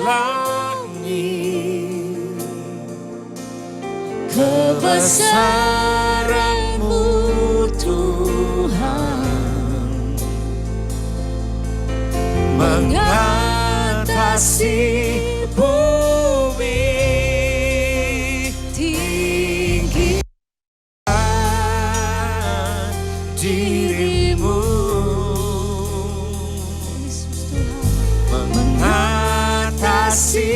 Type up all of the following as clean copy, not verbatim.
langit, kebesaran-Mu Tuhan mengatasi bumi. Tinggikan diri-Mu, mengatasi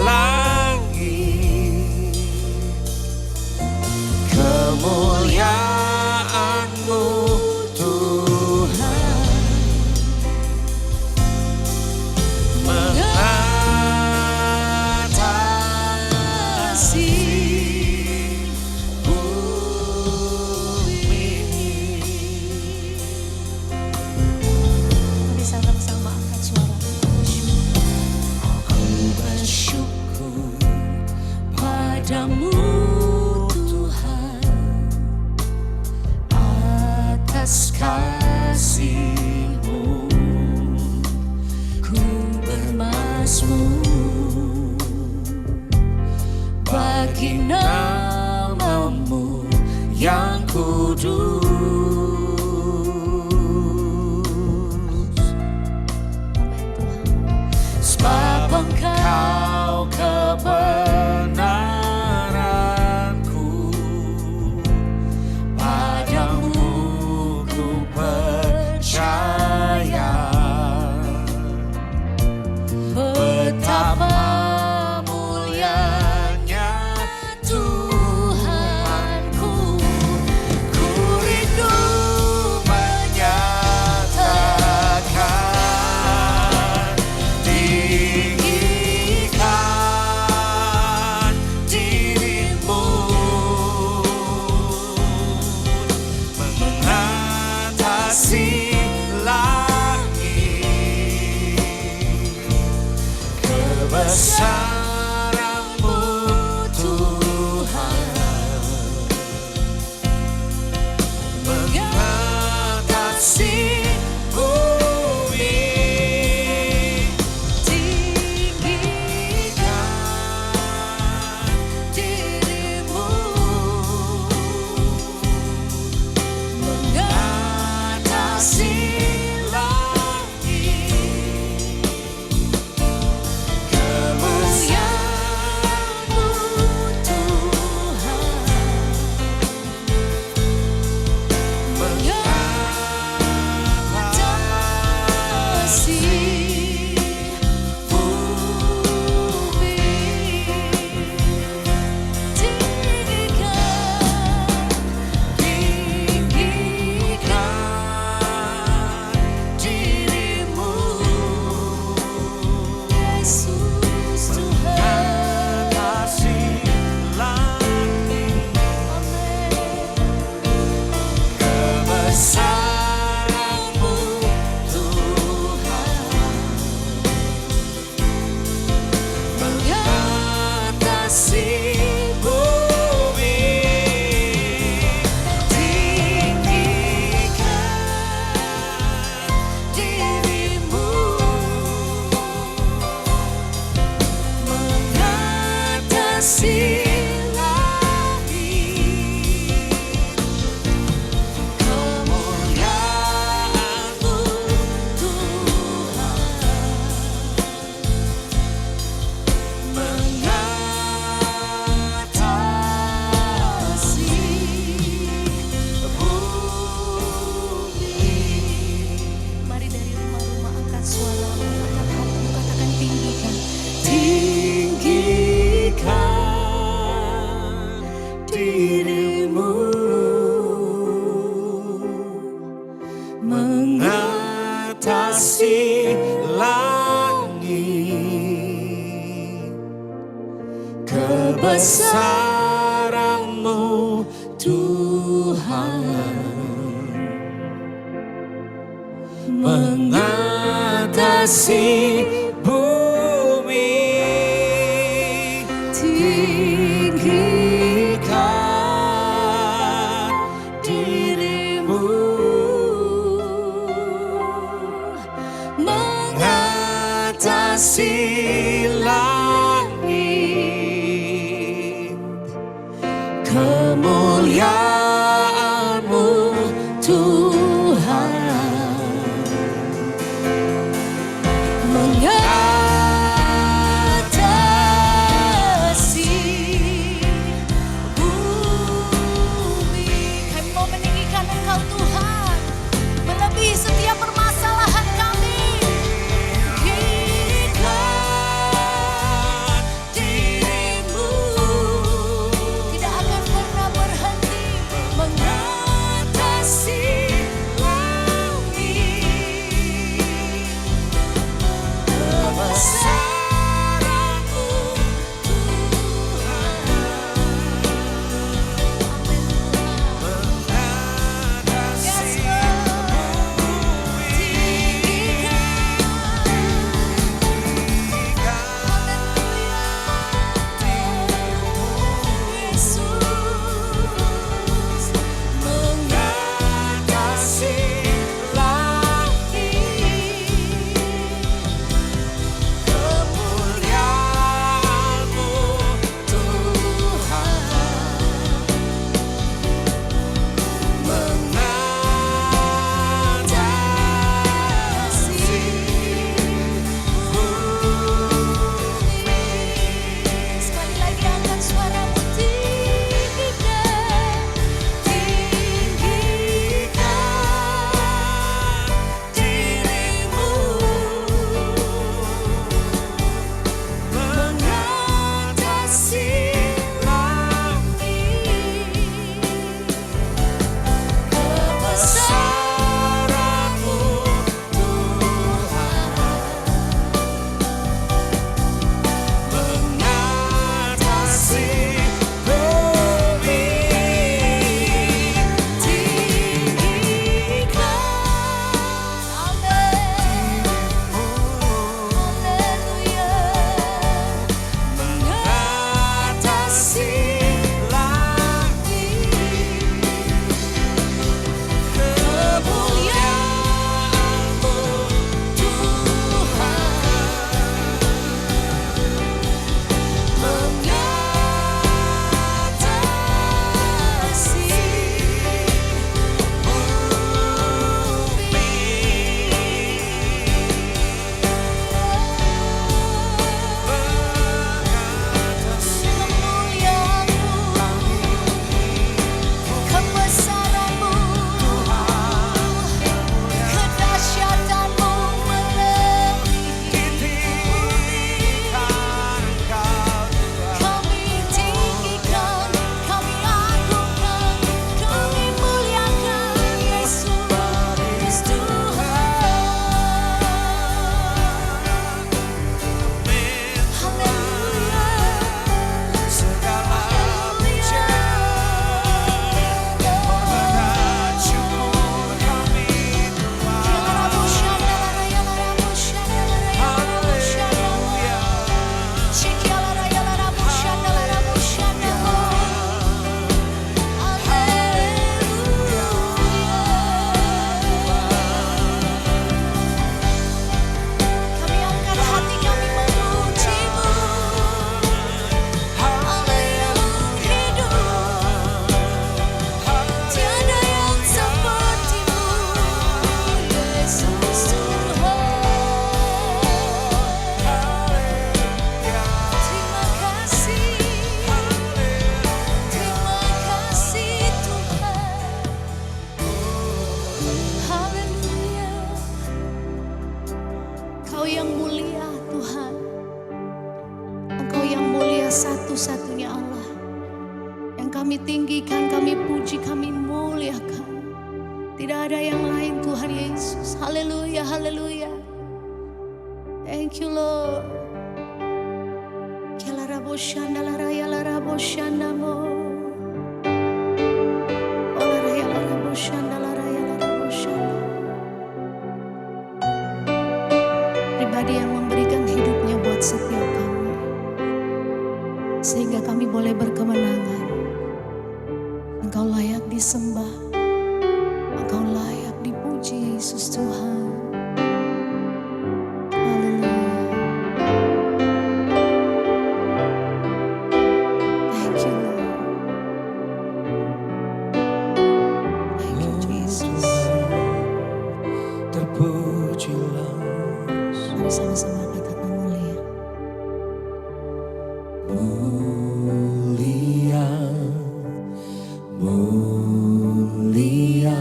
langit, kemuliaan-Mu Tuhan mengatasi bumi. Mari sama-sama angkat suara. Aku bersyukur padamu Tuhan atas kasih-Mu, ku bermazmur bagi nama-Mu yang kudus. Sebab Engkau kebenaranku, padamu ku percaya. Betapa mulianya Tuhanku, ku rindu menyatakan. Tinggikan diri-Mu, mengatasi langit, kebesaran-Mu Tuhan mengatasi bumi. Tinggikan diri-Mu, mengatasi langit, kemuliaan-Mu Tuhan mengatasi bumi. Tinggikan diri-Mu, Yesus Tuhan, mengatasi langit, kebesaran-Mu Tuhan mengatasi bumi. Tinggikan diri-Mu, mengatasi langit, kemuliaan-Mu Tuhan mengatasi bumi. Mari dari rumah-rumah angkat suara, angkat hatimu, katakan tinggikan. Tinggikan diri-Mu, mengatasi langit, kebesaran-Mu Tuhan mengatasi bumi. Tinggikan diri-Mu, mengatasi kemuliaan-Mu Tuhan mengatasi bumi. Kami mau meninggikan Engkau Tuhan, melebihi setiap permasalahan kami. tinggikan diri-Mu Tidak akan pernah berhenti mengatasi langit. Kebesaran-Mu Tuhan mengatasi mengatasi langit. Kemuliaan-Mu Tuhan mengatasi Sekali lagi angkat suaramu, tinggikan, tinggikan diri-Mu mengatasi langit. Kebesaran-Mu Tuhan mengatasi bumi. Tinggikan mengatasi langit. Kemuliaan-Mu Tuhan mengatasi kebesaran-Mu, kedahsyatan-Mu melebihi. Kami tinggikan, kami agungkan, kami muliakan Yesus Tuhan. Haleluya. Segala puja mengenai syukur kami Tuhan. Kami angkat hati kami memuji-Mu. Hidup tiada yang seperti-Mu, Yesus Tuhan. Terima kasih Tuhan. Haleluya. Kau yang mulia Tuhan, Engkau yang mulia, satu-satunya Allah yang kami tinggikan, kami puji, kami muliakan. Tidak ada yang lain Tuhan Yesus. Haleluya, haleluya. Thank you Lord. Kelarabosanda laraya larabosandamo. Olaraya larabosanda laraya larabosanda. Pribadi yang memberikan hidupnya buat setiap kami, sehingga kami boleh berkemenangan. Engkau layak disembah, Engkau layak dipuji Yesus Tuhan. Haleluya. Thank you Lord. mulia, mulia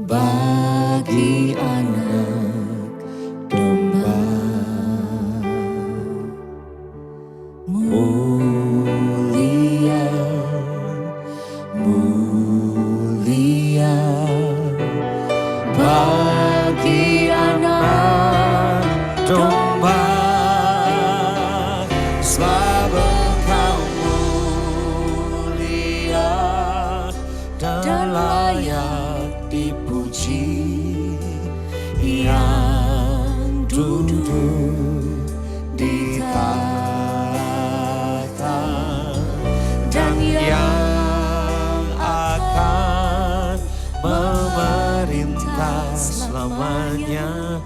bagi anak domba. Mulia, mulia bagi anak domba, sebab Engkau mulia dan layak dipuji, yang duduk di tahta dan yang akan memerintah selamanya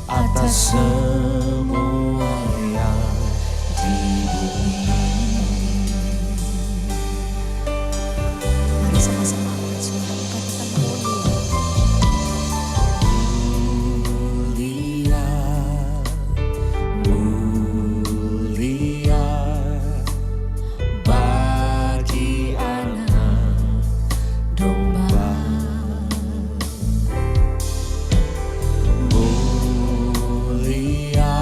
atas semua yang di bumi. Mari sama-sama angkat suara katakan mulia. Mulia, mulia bagi anak domba. Mulia,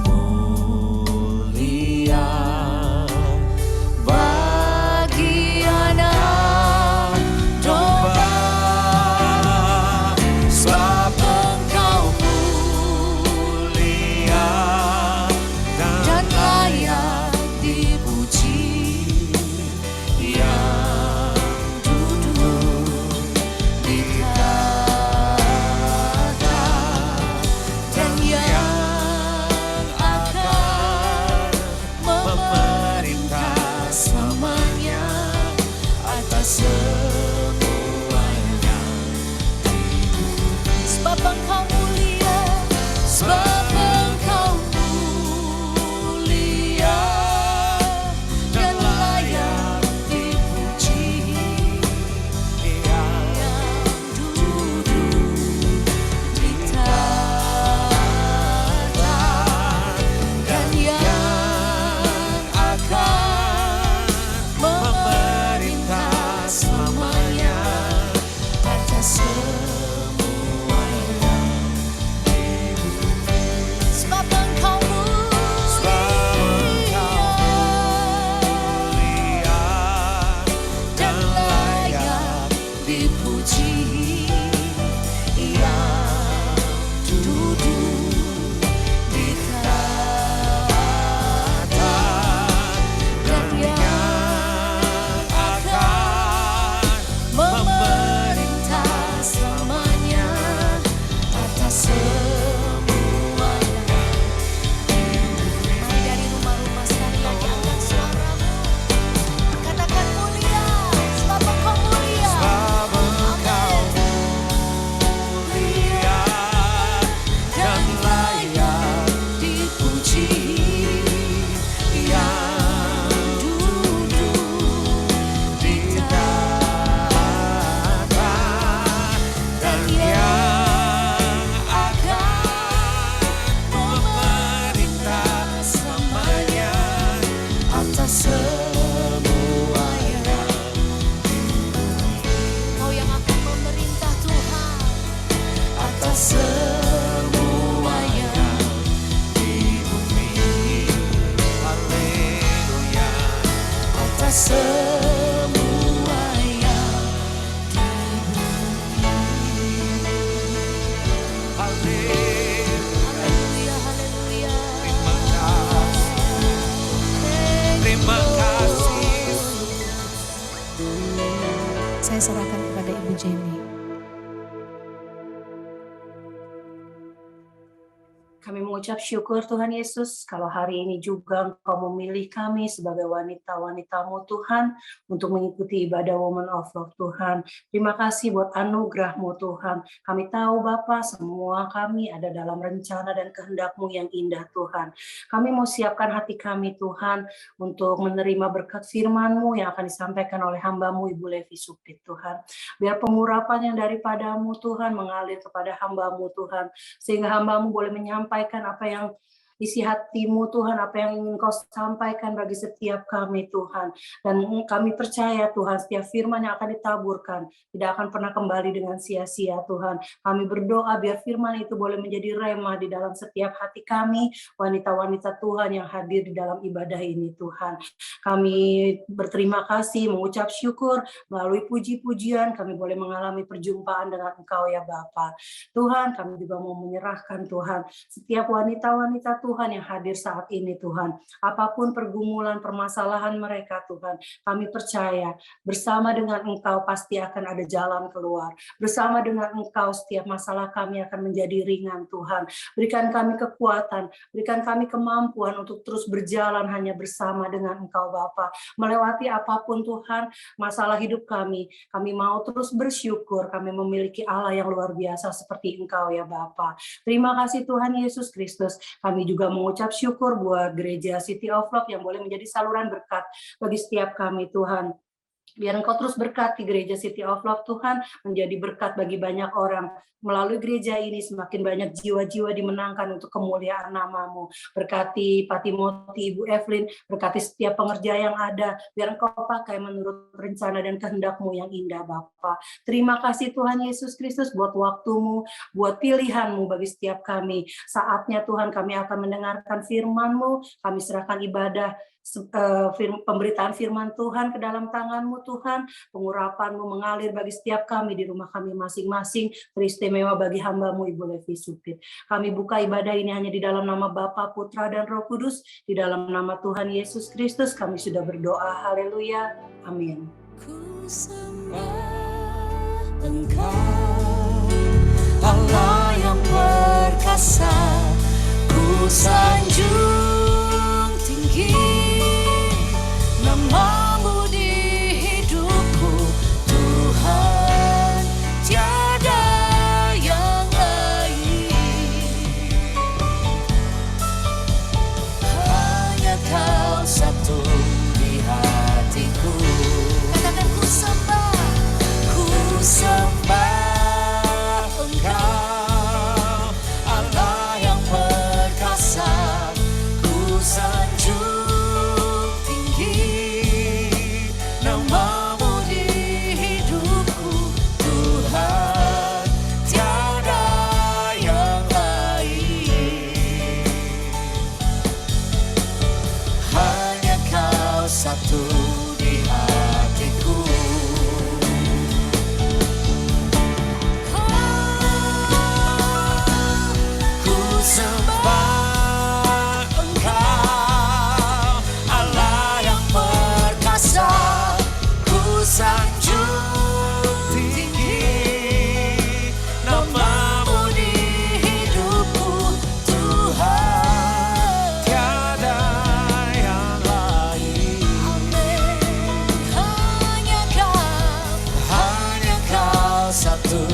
mulia bagi anak domba, sebab Engkau mulia dan layak dipuji, yang duduk di tahta dan yang akan memerintah selamanya atas semuanya. Sebab Engkau mulia, Sebab Engkau mulia dan layak dipuji, yang duduk di tahta dan yang akan memerintah selamanya atas semuanya. sebab Engkau Sebab Engkau mulia dan layak dipuji, yang duduk di tahta dan yang akan memerintah selamanya atas semuanya. Mari dari rumah-rumah sekali lagi angkat suaramu. Katakan mulia, sebab Engkau mulia. Sebab Engkau mulia dan layak dipuji, yang duduk di tahta dan yang akan memerintah selamanya atas semuanya. Engkau yang akan memerintah Tuhan. Atas semuanya di bumi. Haleluya. Atas semuanya di bumi. Haleluya. Haleluya, haleluya. Terima kasih. Terima kasih. Saya serahkan kepada Ibu Jenny. Kami mengucap syukur Tuhan Yesus, kalau hari ini juga Engkau memilih kami sebagai wanita-wanita-Mu Tuhan, untuk mengikuti ibadah Women of Love Tuhan. Terima kasih buat anugerah-Mu Tuhan. Kami tahu Bapa, semua kami ada dalam rencana dan kehendak-Mu yang indah Tuhan. Kami mau siapkan hati kami Tuhan, untuk menerima berkat firman-Mu yang akan disampaikan oleh hamba-Mu Ibu Levi Supit Tuhan. Biar pengurapan yang daripada-Mu Tuhan mengalir kepada hamba-Mu Tuhan, sehingga hamba-Mu boleh menyampaikan apa yang isi hati-Mu Tuhan, apa yang ingin Kau sampaikan bagi setiap kami Tuhan. Dan kami percaya Tuhan, setiap firman yang akan ditaburkan tidak akan pernah kembali dengan sia-sia Tuhan. Kami berdoa biar firman itu boleh menjadi rema di dalam setiap hati kami, wanita-wanita Tuhan yang hadir di dalam ibadah ini Tuhan. Kami berterima kasih, mengucap syukur, melalui puji-pujian kami boleh mengalami perjumpaan dengan Engkau ya Bapa. Tuhan, kami juga mau menyerahkan Tuhan setiap wanita-wanita Tuhan yang hadir saat ini Tuhan. Apapun pergumulan, permasalahan mereka Tuhan, kami percaya bersama dengan Engkau pasti akan ada jalan keluar. Bersama dengan Engkau setiap masalah kami akan menjadi ringan Tuhan. Berikan kami kekuatan, berikan kami kemampuan untuk terus berjalan hanya bersama dengan Engkau Bapa. Melewati apapun Tuhan, masalah hidup kami mau terus bersyukur, kami memiliki Allah yang luar biasa seperti Engkau ya Bapa. Terima kasih Tuhan Yesus Kristus. Kami juga mengucap syukur buat gereja City of Love yang boleh menjadi saluran berkat bagi setiap kami Tuhan. Biar Engkau terus berkati gereja City of Love Tuhan, menjadi berkat bagi banyak orang. Melalui gereja ini semakin banyak jiwa-jiwa dimenangkan untuk kemuliaan nama-Mu. Berkati Pak Timothy, Ibu Evelyn, berkati setiap pengerja yang ada, biar Engkau pakai menurut rencana dan kehendak-Mu yang indah Bapa. Terima kasih Tuhan Yesus Kristus buat waktu-Mu, buat pilihan-Mu bagi setiap kami. Saatnya Tuhan kami akan mendengarkan firman-Mu, kami serahkan ibadah pemberitaan firman Tuhan ke dalam tangan-Mu Tuhan, pengurapan-Mu mengalir bagi setiap kami di rumah kami masing-masing, teristimewa bagi hamba-Mu Ibu Levi Supit. Kami buka ibadah ini hanya di dalam nama Bapa, Putra, dan Roh Kudus, di dalam nama Tuhan Yesus Kristus kami sudah berdoa, haleluya, amin. Ku sembah Engkau, Allah yang perkasa, ku sanjung tinggi nama-Mu di hidupku, Tuhan, tiada yang lain. Hanya Kau satu di hatiku. Katakan ku sembah Engkau, Allah yang perkasa, ku sanjung tinggi nama-Mu di hidupku, Tuhan, tiada yang lain. Hanya Kau satu di hatiku. Ku sembah Engkau, Allah yang perkasa, ku sanjung tinggi nama-Mu di hidupku, Tuhan, tiada yang lain. Hanya Kau satu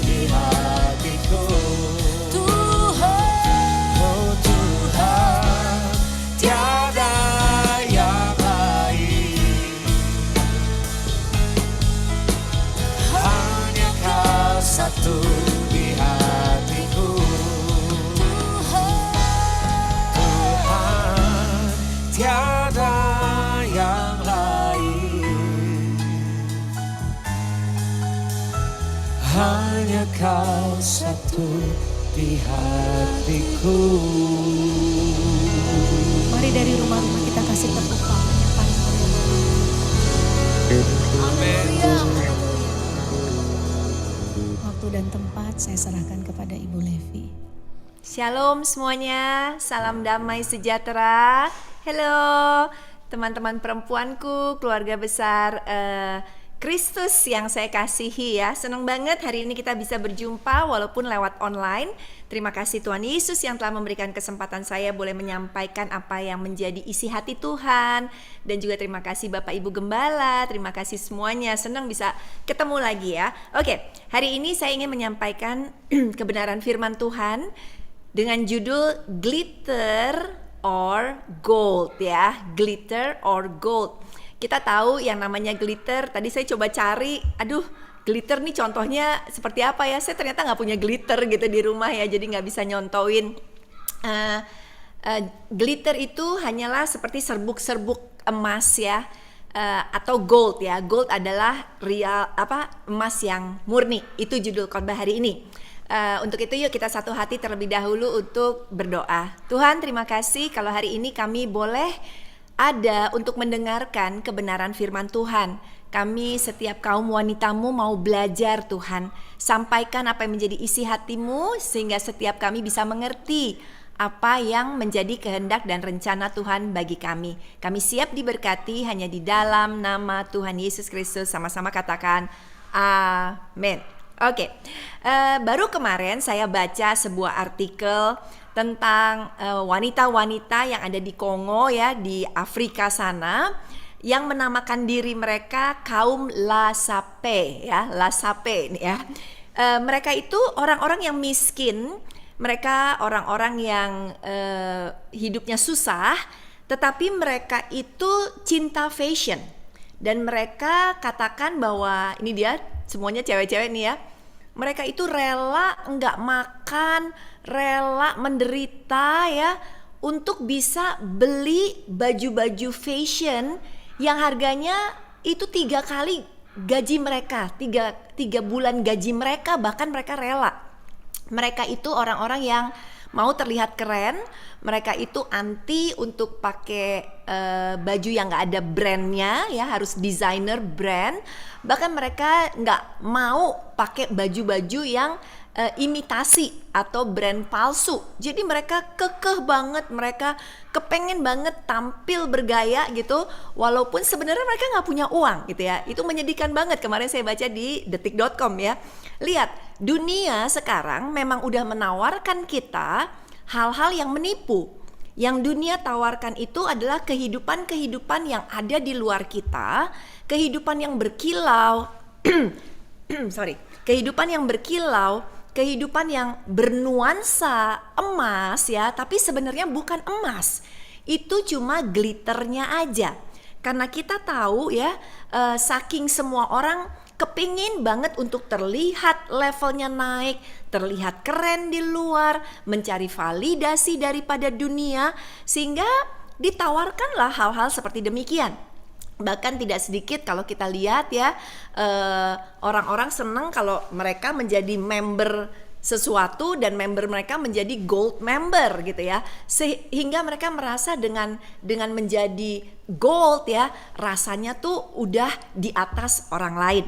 di hatiku, Tuhan, oh Tuhan, tiada yang lain. Hanya Kau satu di hatiku, Tuhan, tiada yang lain. Hanya Kau satu di hatiku. Mari dari rumah-rumah kita kasih tepuk tangan yang paling meriah. Haleluya. Waktu dan tempat saya serahkan kepada Ibu Levi. Shalom semuanya, salam damai sejahtera. Halo teman-teman perempuanku, keluarga besar Kristus yang saya kasihi ya. Senang banget hari ini kita bisa berjumpa walaupun lewat online. Terima kasih Tuhan Yesus yang telah memberikan kesempatan saya boleh menyampaikan apa yang menjadi isi hati Tuhan. Dan juga terima kasih Bapak Ibu Gembala, terima kasih semuanya. Senang bisa ketemu lagi ya. Oke, hari ini saya ingin menyampaikan kebenaran firman Tuhan dengan judul Glitter or Gold ya. Glitter or Gold. Kita tahu yang namanya glitter, tadi saya coba cari, glitter nih contohnya seperti apa ya, saya ternyata nggak punya glitter gitu di rumah ya, jadi nggak bisa nyontoin Glitter itu hanyalah seperti serbuk-serbuk emas ya, atau gold ya. Gold adalah real emas yang murni. Itu judul khotbah hari ini. Untuk itu yuk kita satu hati terlebih dahulu untuk berdoa. Tuhan, terima kasih kalau hari ini kami boleh ada untuk mendengarkan kebenaran firman Tuhan. Kami setiap kaum wanitamu mau belajar Tuhan. Sampaikan apa yang menjadi isi hatimu sehingga setiap kami bisa mengerti apa yang menjadi kehendak dan rencana Tuhan bagi kami. Kami siap diberkati hanya di dalam nama Tuhan Yesus Kristus. Sama-sama katakan amin. Oke, baru kemarin saya baca sebuah artikel tentang wanita-wanita yang ada di Kongo ya, di Afrika sana, yang menamakan diri mereka kaum Lasape ya, Lasape ini ya. Mereka itu orang-orang yang miskin, mereka orang-orang yang hidupnya susah, tetapi mereka itu cinta fashion. Dan mereka katakan bahwa ini dia semuanya cewek-cewek nih ya. Mereka itu rela enggak makan, rela menderita ya untuk bisa beli baju-baju fashion yang harganya itu 3 kali gaji mereka, 3 bulan gaji mereka, bahkan mereka rela. Mereka itu orang-orang yang mau terlihat keren, mereka itu anti untuk pakai baju yang gak ada brandnya ya, harus designer brand. Bahkan mereka gak mau pakai baju-baju yang imitasi atau brand palsu. Jadi mereka kekeh banget, mereka kepengen banget tampil bergaya gitu, walaupun sebenarnya mereka nggak punya uang gitu ya. Itu menyedihkan banget. Kemarin saya baca di detik.com ya. Lihat, dunia sekarang memang udah menawarkan kita hal-hal yang menipu. Yang dunia tawarkan itu adalah kehidupan-kehidupan yang ada di luar kita, kehidupan yang berkilau, kehidupan yang berkilau, kehidupan yang bernuansa emas ya, tapi sebenarnya bukan emas. Itu cuma glitternya aja. Karena kita tahu ya, saking semua orang kepingin banget untuk terlihat levelnya naik, terlihat keren di luar, mencari validasi daripada dunia, sehingga ditawarkanlah hal-hal seperti demikian. Bahkan tidak sedikit kalau kita lihat ya, orang-orang senang kalau mereka menjadi member sesuatu dan member mereka menjadi gold member gitu ya, sehingga mereka merasa dengan menjadi gold ya, rasanya tuh udah di atas orang lain.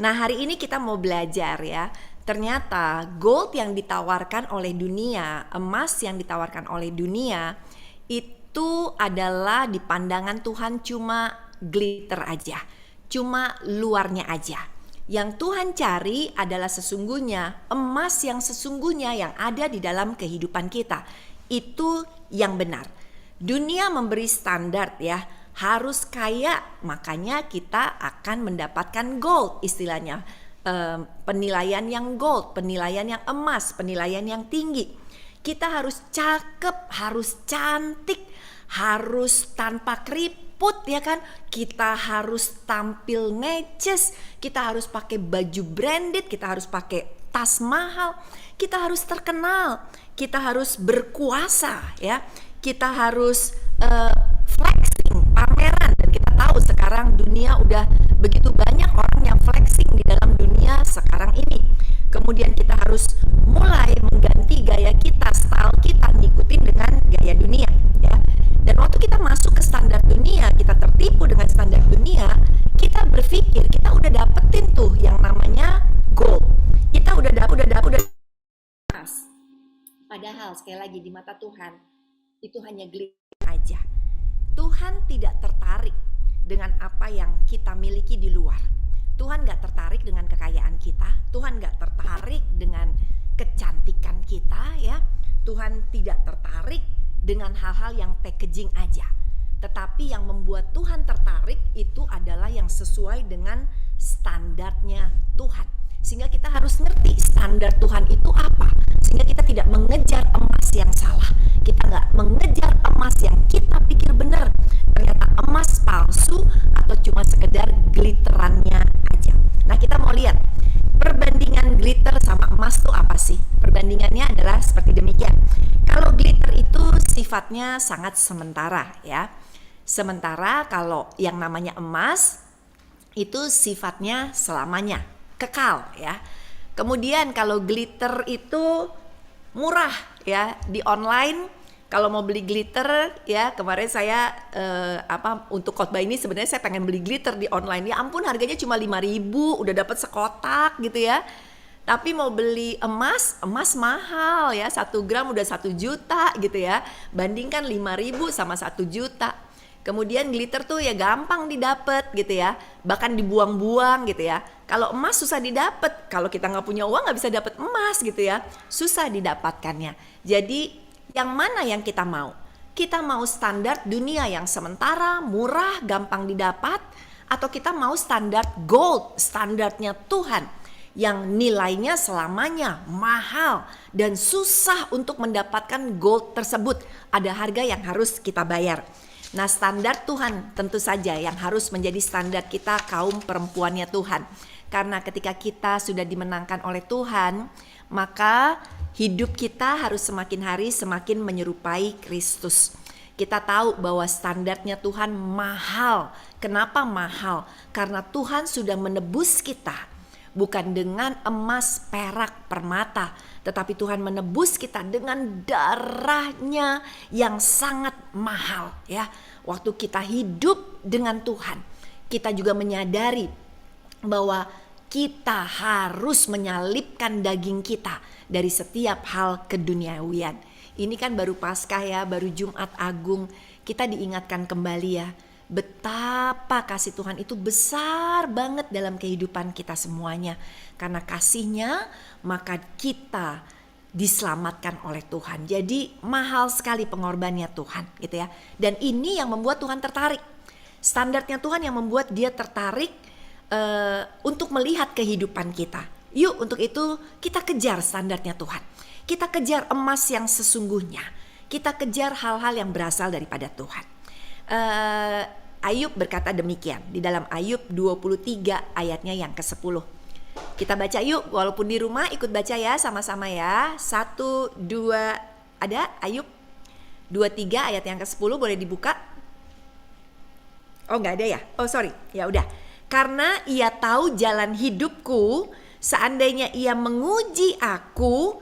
Nah, hari ini kita mau belajar ya, ternyata gold yang ditawarkan oleh dunia, emas yang ditawarkan oleh dunia, itu adalah di pandangan Tuhan cuma glitter aja, cuma luarnya aja. Yang Tuhan cari adalah sesungguhnya emas yang sesungguhnya yang ada di dalam kehidupan kita. Itu yang benar. Dunia memberi standar ya, harus kaya, makanya kita akan mendapatkan gold istilahnya. Penilaian yang gold, penilaian yang emas, penilaian yang tinggi. Kita harus cakep, harus cantik, harus tanpa keriput ya kan, kita harus tampil neces, kita harus pakai baju branded, kita harus pakai tas mahal, kita harus terkenal, kita harus berkuasa ya, kita harus flexing, pameran. Dan kita tahu sekarang dunia udah begitu banyak orang yang flexing di dalam dunia sekarang ini. Kemudian kita harus mulai mengganti gaya kita, style kita, ngikutin dengan gaya dunia ya. Dan waktu kita masuk ke standar dunia, kita tertipu dengan standar dunia, kita berpikir kita udah dapetin tuh yang namanya gold. Kita udah emas. Padahal sekali lagi di mata Tuhan itu hanya glitter aja. Tuhan tidak tertarik dengan apa yang kita miliki di luar. Tuhan gak tertarik dengan kekayaan kita. Tuhan gak tertarik dengan kecantikan kita ya. Tuhan tidak tertarik dengan hal-hal yang packaging aja. Tetapi yang membuat Tuhan tertarik itu adalah yang sesuai dengan standarnya Tuhan. Sehingga kita harus ngerti standar Tuhan itu apa. Sehingga kita tidak mengejar emas yang salah. Kita gak mengejar emas yang kita pikir benar, ternyata emas palsu atau cuma sekedar glitterannya aja. Nah, kita mau lihat perbandingan glitter sama emas itu apa sih? Perbandingannya adalah seperti demikian. Kalau glitter itu sifatnya sifatnya sangat sementara ya. Sementara kalau yang namanya emas itu sifatnya selamanya, kekal ya. Kemudian kalau glitter itu murah ya, di online kalau mau beli glitter ya, kemarin saya untuk khotbah ini sebenarnya saya pengen beli glitter di online. Ya ampun, harganya cuma 5.000 udah dapat sekotak gitu ya. Tapi mau beli emas mahal ya, 1 gram udah 1 juta gitu ya. Bandingkan 5.000 sama 1 juta. Kemudian glitter tuh ya gampang didapat gitu ya, bahkan dibuang-buang gitu ya. Kalau emas susah didapat, kalau kita nggak punya uang nggak bisa dapat emas gitu ya, susah didapatkannya. Jadi yang mana yang kita mau? Kita mau standar dunia yang sementara, murah, gampang didapat, atau kita mau standar gold, standarnya Tuhan yang nilainya selamanya mahal dan susah untuk mendapatkan gold tersebut. Ada harga yang harus kita bayar. Nah, standar Tuhan tentu saja yang harus menjadi standar kita kaum perempuannya Tuhan. Karena ketika kita sudah dimenangkan oleh Tuhan, maka hidup kita harus semakin hari semakin menyerupai Kristus. Kita tahu bahwa standarnya Tuhan mahal. Kenapa mahal? Karena Tuhan sudah menebus kita. Bukan dengan emas, perak, permata, tetapi Tuhan menebus kita dengan darahnya yang sangat mahal ya. Waktu kita hidup dengan Tuhan, kita juga menyadari bahwa kita harus menyalipkan daging kita dari setiap hal keduniawian. Ini kan baru Paskah ya, baru Jumat Agung, kita diingatkan kembali ya, betapa kasih Tuhan itu besar banget dalam kehidupan kita semuanya. Karena kasih-Nya maka kita diselamatkan oleh Tuhan. Jadi mahal sekali pengorbanannya Tuhan gitu ya. Dan ini yang membuat Tuhan tertarik. Standarnya Tuhan yang membuat dia tertarik untuk melihat kehidupan kita. Yuk untuk itu kita kejar standarnya Tuhan. Kita kejar emas yang sesungguhnya. Kita kejar hal-hal yang berasal daripada Tuhan. Ayub berkata demikian di dalam Ayub 23 ayatnya yang ke-10. Kita baca yuk, walaupun di rumah ikut baca ya sama-sama ya. 1, 2, ada Ayub 23 ayat yang ke-10, boleh dibuka. Oh nggak ada ya? Oh sorry, ya udah. Karena ia tahu jalan hidupku, seandainya ia menguji aku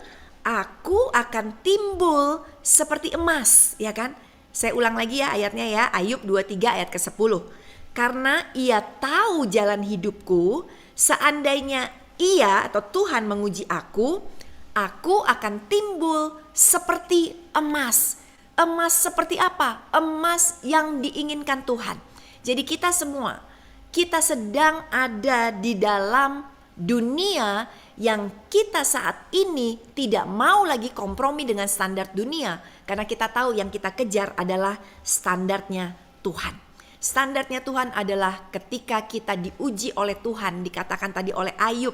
akan timbul seperti emas, ya kan? Saya ulang lagi ya ayatnya ya, Ayub 23 ayat ke-10. Karena ia tahu jalan hidupku, seandainya ia atau Tuhan menguji aku akan timbul seperti emas. Emas seperti apa? Emas yang diinginkan Tuhan. Jadi kita semua, kita sedang ada di dalam dunia yang kita saat ini tidak mau lagi kompromi dengan standar dunia. Karena kita tahu yang kita kejar adalah standarnya Tuhan. Standarnya Tuhan adalah ketika kita diuji oleh Tuhan, dikatakan tadi oleh Ayub,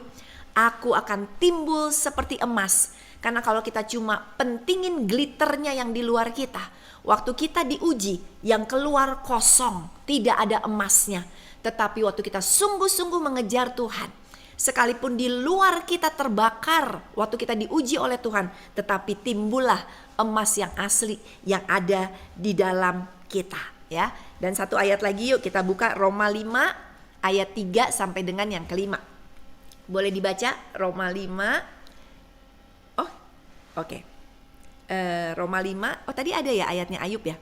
aku akan timbul seperti emas. Karena kalau kita cuma pentingin glitternya yang di luar kita, waktu kita diuji yang keluar kosong, tidak ada emasnya. Tetapi waktu kita sungguh-sungguh mengejar Tuhan, sekalipun di luar kita terbakar waktu kita diuji oleh Tuhan, tetapi timbullah emas yang asli yang ada di dalam kita ya. Dan satu ayat lagi yuk kita buka Roma 5 ayat 3 sampai dengan yang kelima. Boleh dibaca Roma 5. Oh oke. Roma 5. Oh tadi ada ya ayatnya Ayub ya.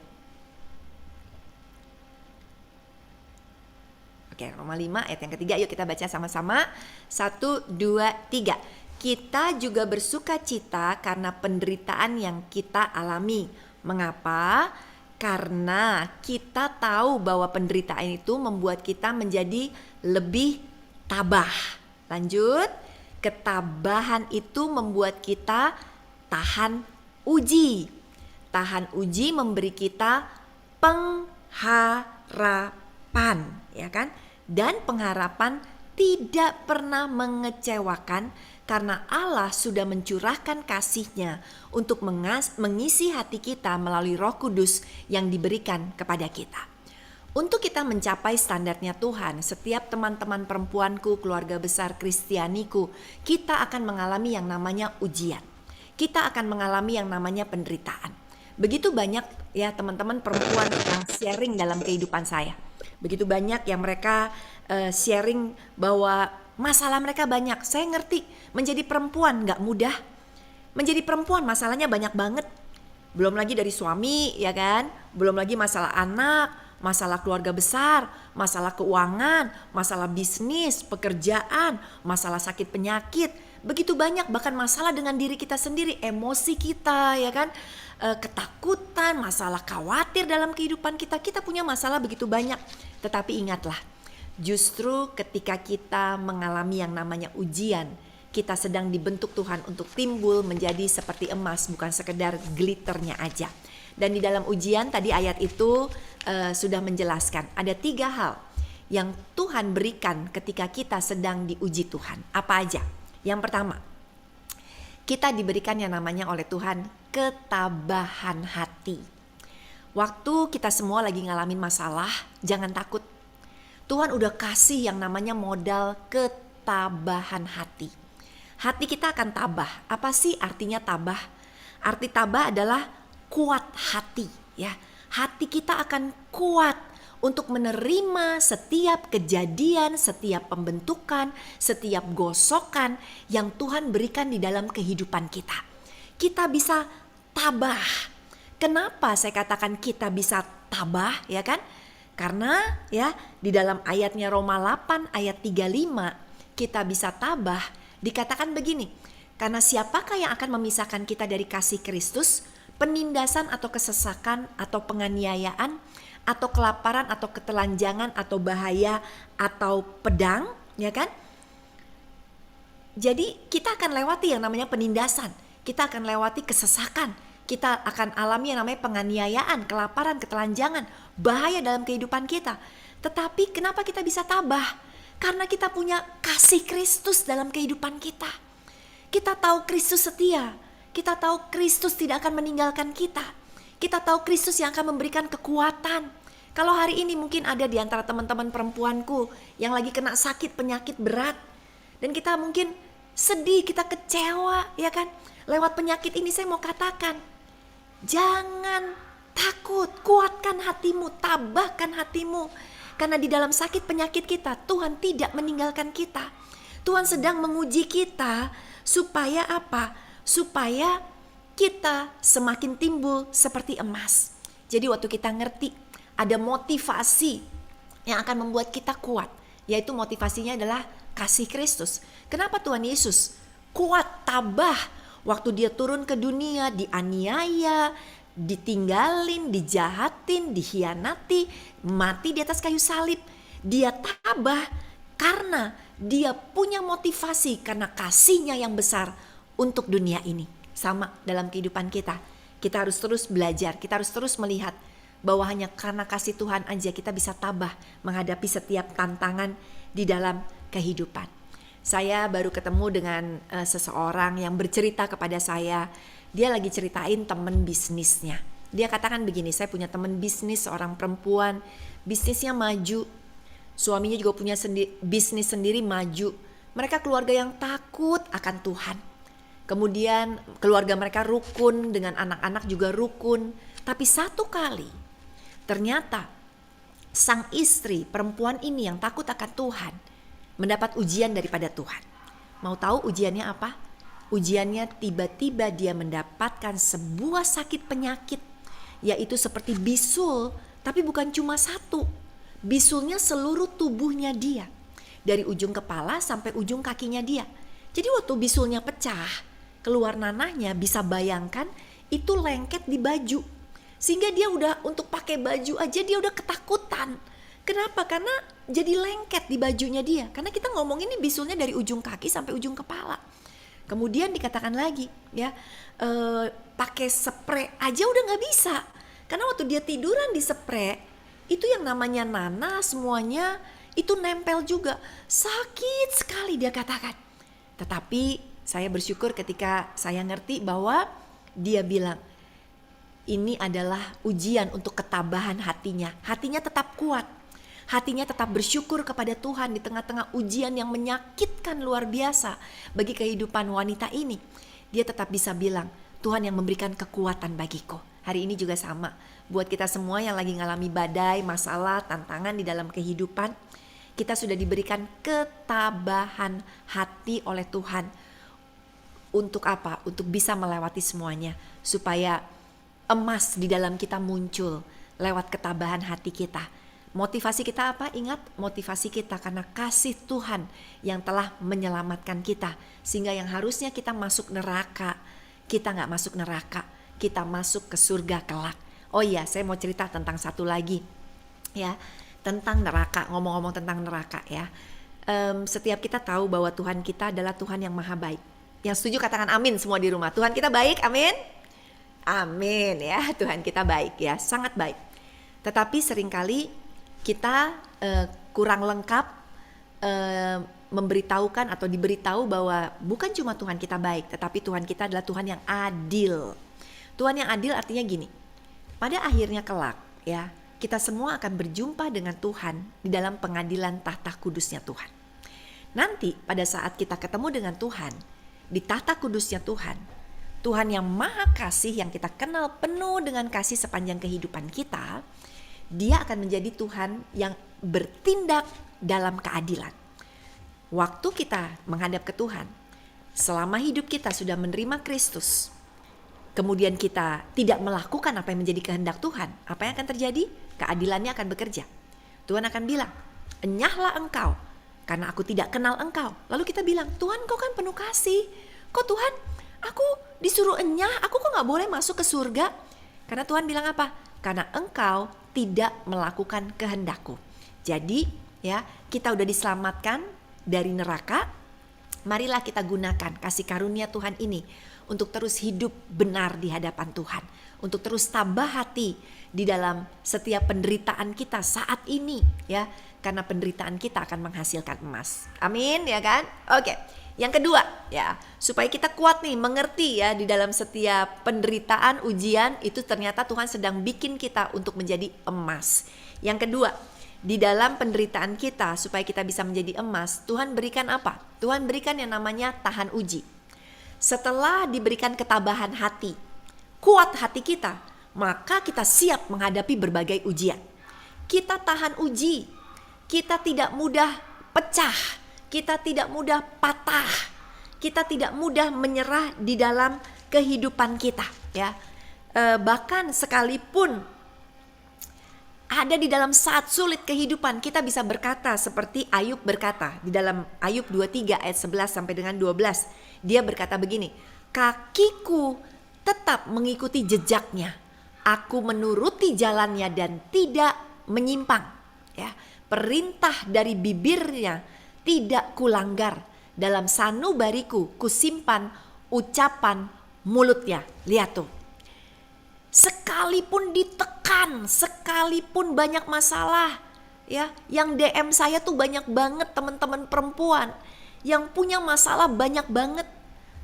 Oke, Roma 5 ayat yang ketiga, yuk kita baca sama-sama. 1, 2, 3. Kita juga bersuka cita karena penderitaan yang kita alami. Mengapa? Karena kita tahu bahwa penderitaan itu membuat kita menjadi lebih tabah. Lanjut, ketabahan itu membuat kita tahan uji. Tahan uji memberi kita pengharapan, ya kan? Dan pengharapan tidak pernah mengecewakan karena Allah sudah mencurahkan kasih-Nya untuk mengisi hati kita melalui Roh Kudus yang diberikan kepada kita. Untuk kita mencapai standarnya Tuhan, setiap teman-teman perempuanku, keluarga besar Kristianiku, kita akan mengalami yang namanya ujian. Kita akan mengalami yang namanya penderitaan. Begitu banyak ya teman-teman perempuan yang sharing dalam kehidupan saya. Begitu banyak yang mereka sharing bahwa masalah mereka banyak. Saya ngerti menjadi perempuan gak mudah. Menjadi perempuan masalahnya banyak banget. Belum lagi dari suami ya kan. Belum lagi masalah anak, masalah keluarga besar, masalah keuangan, masalah bisnis, pekerjaan, masalah sakit penyakit. Begitu banyak, bahkan masalah dengan diri kita sendiri, emosi kita ya kan, ketakutan, masalah khawatir dalam kehidupan kita. Kita punya masalah begitu banyak. Tetapi ingatlah, justru ketika kita mengalami yang namanya ujian, kita sedang dibentuk Tuhan untuk timbul menjadi seperti emas, bukan sekedar glitternya aja. Dan di dalam ujian tadi ayat itu sudah menjelaskan ada 3 hal yang Tuhan berikan ketika kita sedang diuji Tuhan. Apa aja? Yang pertama, kita diberikan yang namanya oleh Tuhan ketabahan hati. Waktu kita semua lagi ngalamin masalah, jangan takut. Tuhan udah kasih yang namanya modal ketabahan hati. Hati kita akan tabah. Apa sih artinya tabah? Arti tabah adalah kuat hati ya. Hati kita akan kuat untuk menerima setiap kejadian, setiap pembentukan, setiap gosokan yang Tuhan berikan di dalam kehidupan kita. Kita bisa tabah. Kenapa saya katakan kita bisa tabah ya kan? Karena ya di dalam ayatnya Roma 8 ayat 35 kita bisa tabah, dikatakan begini. Karena siapakah yang akan memisahkan kita dari kasih Kristus? Penindasan atau kesesakan atau penganiayaan atau kelaparan atau ketelanjangan atau bahaya atau pedang, ya kan? Jadi kita akan lewati yang namanya penindasan, kita akan lewati kesesakan, kita akan alami yang namanya penganiayaan, kelaparan, ketelanjangan, bahaya dalam kehidupan kita. Tetapi kenapa kita bisa tabah? Karena kita punya kasih Kristus dalam kehidupan kita. Kita tahu Kristus setia, kita tahu Kristus tidak akan meninggalkan kita. Kita tahu Kristus yang akan memberikan kekuatan. Kalau hari ini mungkin ada di antara teman-teman perempuanku yang lagi kena sakit penyakit berat. Dan kita mungkin sedih, kita kecewa ya kan. Lewat penyakit ini saya mau katakan, jangan takut, kuatkan hatimu, tabahkan hatimu. Karena di dalam sakit penyakit kita, Tuhan tidak meninggalkan kita. Tuhan sedang menguji kita supaya apa? Supaya kita semakin timbul seperti emas. Jadi waktu kita ngerti ada motivasi yang akan membuat kita kuat, yaitu motivasinya adalah kasih Kristus. Kenapa Tuhan Yesus kuat, tabah waktu dia turun ke dunia, dianiaya, ditinggalin, dijahatin, dikhianati, mati di atas kayu salib. Dia tabah karena dia punya motivasi, karena kasihnya yang besar untuk dunia ini. Sama dalam kehidupan kita. Kita harus terus belajar, kita harus terus melihat bahwa hanya karena kasih Tuhan aja kita bisa tabah menghadapi setiap tantangan di dalam kehidupan. Saya baru ketemu dengan seseorang yang bercerita kepada saya. Dia lagi ceritain teman bisnisnya. Dia katakan begini, saya punya teman bisnis, seorang perempuan, bisnisnya maju. Suaminya juga punya bisnis sendiri, maju. Mereka keluarga yang takut akan Tuhan. Kemudian keluarga mereka rukun, dengan anak-anak juga rukun. Tapi satu kali ternyata sang istri perempuan ini yang takut akan Tuhan mendapat ujian daripada Tuhan. Mau tahu ujiannya apa? Ujiannya tiba-tiba dia mendapatkan sebuah sakit penyakit, yaitu seperti bisul, tapi bukan cuma satu. Bisulnya seluruh tubuhnya dia, dari ujung kepala sampai ujung kakinya dia. Jadi waktu bisulnya pecah, keluar nanahnya, bisa bayangkan itu lengket di baju. Sehingga dia udah untuk pakai baju aja dia udah ketakutan. Kenapa? Karena jadi lengket di bajunya dia. Karena kita ngomong ini bisulnya dari ujung kaki sampai ujung kepala. Kemudian dikatakan lagi ya, pakai spray aja udah gak bisa. Karena waktu dia tiduran di spray, itu yang namanya nanah semuanya itu nempel juga. Sakit sekali dia katakan. Tetapi saya bersyukur ketika saya ngerti bahwa dia bilang ini adalah ujian untuk ketabahan hatinya. Hatinya tetap kuat. Hatinya tetap bersyukur kepada Tuhan di tengah-tengah ujian yang menyakitkan luar biasa bagi kehidupan wanita ini. Dia tetap bisa bilang, Tuhan yang memberikan kekuatan bagiku. Hari ini juga sama. Buat kita semua yang lagi ngalami badai, masalah, tantangan di dalam kehidupan, kita sudah diberikan ketabahan hati oleh Tuhan. Untuk apa? Untuk bisa melewati semuanya. Supaya emas di dalam kita muncul lewat ketabahan hati kita. Motivasi kita apa? Ingat, motivasi kita karena kasih Tuhan yang telah menyelamatkan kita. Sehingga yang harusnya kita masuk neraka, kita gak masuk neraka. Kita masuk ke surga kelak. Oh iya, saya mau cerita tentang satu lagi. Ya, tentang neraka, ngomong-ngomong tentang neraka ya. Setiap kita tahu bahwa Tuhan kita adalah Tuhan yang maha baik. Yang setuju katakan amin semua di rumah. Tuhan kita baik, amin? Amin ya, Tuhan kita baik ya, sangat baik. Tetapi seringkali kita kurang lengkap memberitahukan atau diberitahu bahwa bukan cuma Tuhan kita baik, tetapi Tuhan kita adalah Tuhan yang adil. Tuhan yang adil artinya gini, pada akhirnya kelak ya, kita semua akan berjumpa dengan Tuhan di dalam pengadilan tahta kudusnya Tuhan. Nanti pada saat kita ketemu dengan Tuhan, di tahta kudusnya Tuhan, Tuhan yang maha kasih yang kita kenal penuh dengan kasih sepanjang kehidupan kita, Dia akan menjadi Tuhan yang bertindak dalam keadilan. Waktu kita menghadap ke Tuhan, selama hidup kita sudah menerima Kristus, kemudian kita tidak melakukan apa yang menjadi kehendak Tuhan, apa yang akan terjadi? Keadilannya akan bekerja. Tuhan akan bilang, enyahlah engkau, karena aku tidak kenal engkau. Lalu kita bilang, Tuhan kau kan penuh kasih. Kok Tuhan, aku disuruh enyah, aku kok gak boleh masuk ke surga? Karena Tuhan bilang apa? Karena engkau tidak melakukan kehendakku. Jadi ya, kita udah diselamatkan dari neraka. Marilah kita gunakan kasih karunia Tuhan ini untuk terus hidup benar di hadapan Tuhan, untuk terus tabah hati di dalam setiap penderitaan kita saat ini ya, karena penderitaan kita akan menghasilkan emas. Amin ya kan? Oke. Yang kedua ya, supaya kita kuat nih mengerti ya di dalam setiap penderitaan, ujian itu ternyata Tuhan sedang bikin kita untuk menjadi emas. Yang kedua, di dalam penderitaan kita supaya kita bisa menjadi emas, Tuhan berikan apa? Tuhan berikan yang namanya tahan uji. Setelah diberikan ketabahan hati, kuat hati kita, maka kita siap menghadapi berbagai ujian. Kita tahan uji, kita tidak mudah pecah, kita tidak mudah patah, kita tidak mudah menyerah di dalam kehidupan kita ya. Bahkan sekalipun ada di dalam saat sulit kehidupan, kita bisa berkata seperti Ayub berkata di dalam Ayub 23 ayat 11 sampai dengan 12. Dia berkata begini, kakiku tetap mengikuti jejaknya, aku menuruti jalannya dan tidak menyimpang ya. Perintah dari bibirnya tidak kulanggar, dalam sanubariku kusimpan ucapan mulutnya. Lihat tuh, sekalipun ditekan, sekalipun banyak masalah ya, yang DM saya tuh banyak banget teman-teman perempuan yang punya masalah banyak banget.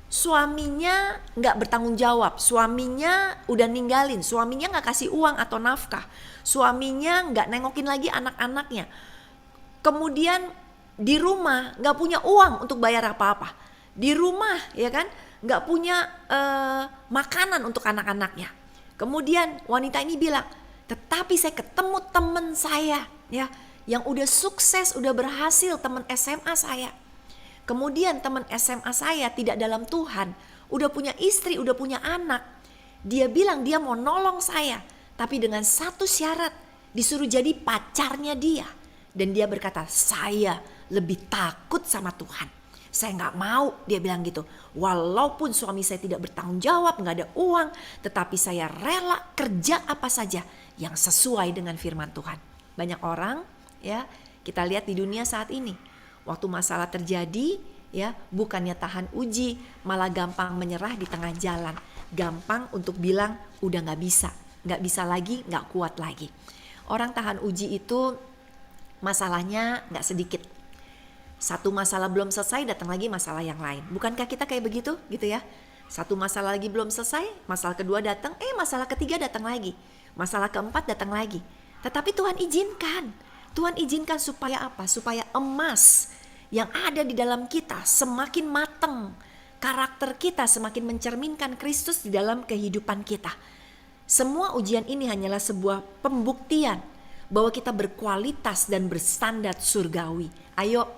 Suaminya gak bertanggung jawab, suaminya udah ninggalin, suaminya gak kasih uang atau nafkah, suaminya gak nengokin lagi anak-anaknya. Kemudian di rumah gak punya uang untuk bayar apa-apa. Di rumah ya kan gak punya makanan untuk anak-anaknya. Kemudian wanita ini bilang, tetapi saya ketemu teman saya ya, yang udah sukses, udah berhasil, teman SMA saya. Kemudian teman SMA saya tidak dalam Tuhan, udah punya istri, udah punya anak. Dia bilang dia mau nolong saya, tapi dengan satu syarat, disuruh jadi pacarnya dia. Dan dia berkata, saya lebih takut sama Tuhan. Saya gak mau, dia bilang gitu. Walaupun suami saya tidak bertanggung jawab, gak ada uang, tetapi saya rela kerja apa saja yang sesuai dengan firman Tuhan. Banyak orang ya, kita lihat di dunia saat ini, waktu masalah terjadi ya, bukannya tahan uji, malah gampang menyerah di tengah jalan. Gampang untuk bilang udah gak bisa lagi, gak kuat lagi. Orang tahan uji itu masalahnya gak sedikit. Satu masalah belum selesai, datang lagi masalah yang lain. Bukankah kita kayak begitu gitu ya? Satu masalah lagi belum selesai, masalah kedua datang, masalah ketiga datang lagi. Masalah keempat datang lagi. Tetapi Tuhan izinkan. Tuhan izinkan supaya apa? Supaya emas yang ada di dalam kita semakin matang. Karakter kita semakin mencerminkan Kristus di dalam kehidupan kita. Semua ujian ini hanyalah sebuah pembuktian bahwa kita berkualitas dan berstandar surgawi. Ayo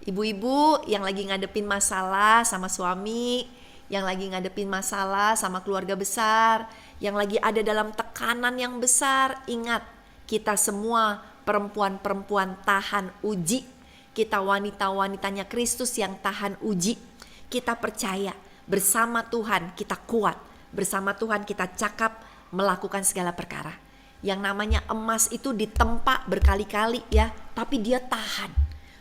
ibu-ibu yang lagi ngadepin masalah sama suami, yang lagi ngadepin masalah sama keluarga besar, yang lagi ada dalam tekanan yang besar, ingat, kita semua perempuan-perempuan tahan uji. Kita wanita-wanitanya Kristus yang tahan uji. Kita percaya bersama Tuhan kita kuat, bersama Tuhan kita cakap melakukan segala perkara. Yang namanya emas itu ditempa berkali-kali ya, tapi dia tahan.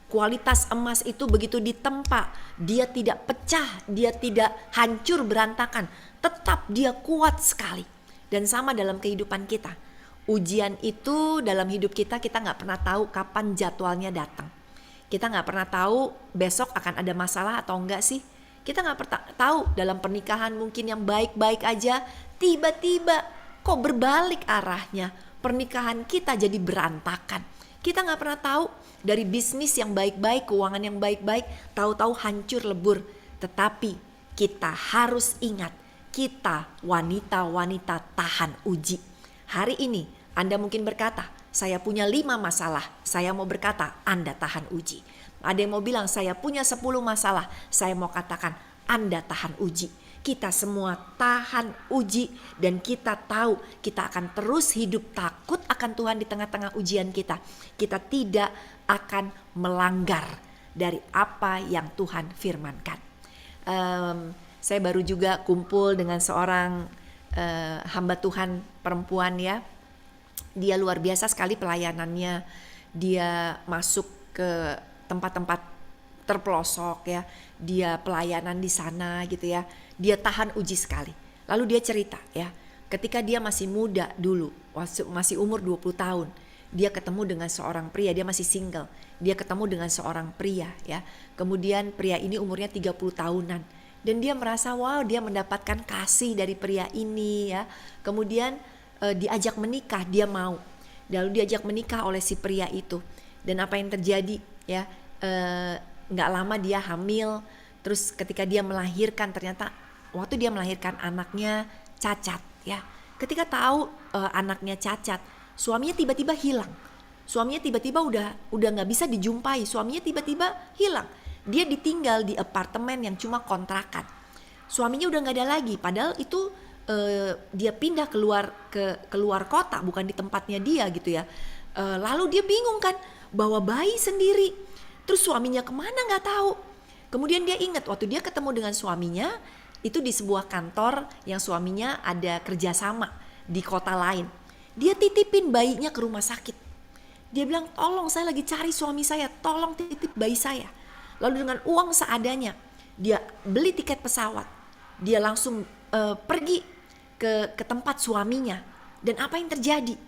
Kualitas emas itu begitu ditempa, dia tidak pecah, dia tidak hancur berantakan, tetap dia kuat sekali. Dan sama dalam kehidupan kita. Ujian itu dalam hidup kita gak pernah tahu kapan jadwalnya datang. Kita gak pernah tahu besok akan ada masalah atau enggak sih. Kita gak pernah tahu dalam pernikahan mungkin yang baik-baik aja, tiba-tiba kok berbalik arahnya, pernikahan kita jadi berantakan. Kita gak pernah tahu dari bisnis yang baik-baik, keuangan yang baik-baik, tahu-tahu hancur lebur. Tetapi kita harus ingat, kita wanita-wanita tahan uji. Hari ini Anda mungkin berkata, saya punya 5 masalah. Saya mau berkata, Anda tahan uji. Ada yang mau bilang, saya punya 10 masalah. Saya mau katakan, Anda tahan uji. Kita semua tahan uji dan kita tahu kita akan terus hidup takut akan Tuhan di tengah-tengah ujian kita. Kita tidak akan melanggar dari apa yang Tuhan firmankan. Saya baru juga kumpul dengan seorang hamba Tuhan perempuan ya. Dia luar biasa sekali pelayanannya. Dia masuk ke tempat-tempat terpelosok ya. Dia pelayanan di sana gitu ya. Dia tahan uji sekali. Lalu dia cerita ya, ketika dia masih muda dulu, masih umur 20 tahun, dia ketemu dengan seorang pria, dia masih single. Dia ketemu dengan seorang pria ya. Kemudian pria ini umurnya 30 tahunan. Dan dia merasa wow, dia mendapatkan kasih dari pria ini ya. Kemudian diajak menikah, dia mau. Lalu diajak menikah oleh si pria itu. Dan apa yang terjadi ya, gak lama dia hamil. Terus ketika dia melahirkan, ternyata waktu dia melahirkan anaknya cacat ya. Ketika tahu anaknya cacat, suaminya tiba-tiba hilang. Suaminya tiba-tiba udah nggak bisa dijumpai. Suaminya tiba-tiba hilang. Dia ditinggal di apartemen yang cuma kontrakan. Suaminya udah nggak ada lagi. Padahal itu dia pindah keluar kota, bukan di tempatnya dia gitu ya. Lalu dia bingung kan, bawa bayi sendiri. Terus suaminya kemana nggak tahu. Kemudian dia ingat waktu dia ketemu dengan suaminya itu di sebuah kantor yang suaminya ada kerjasama di kota lain. Dia titipin bayinya ke rumah sakit. Dia bilang, tolong saya lagi cari suami saya, tolong titip bayi saya. Lalu dengan uang seadanya dia beli tiket pesawat. Dia langsung pergi ke tempat suaminya. Dan apa yang terjadi?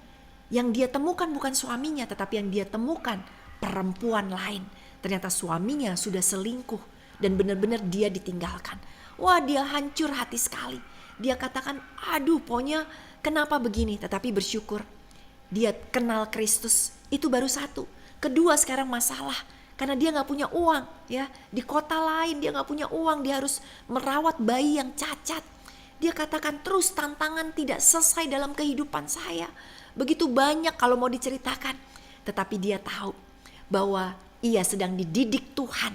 Yang dia temukan bukan suaminya, tetapi yang dia temukan perempuan lain. Ternyata suaminya sudah selingkuh dan benar-benar dia ditinggalkan. Wah, dia hancur hati sekali. Dia katakan, aduh pokoknya kenapa begini? Tetapi bersyukur dia kenal Kristus. Itu baru satu. Kedua, sekarang masalah karena dia gak punya uang ya. Di kota lain dia gak punya uang. Dia harus merawat bayi yang cacat. Dia katakan, terus tantangan tidak selesai dalam kehidupan saya. Begitu banyak kalau mau diceritakan. Tetapi dia tahu bahwa ia sedang dididik Tuhan.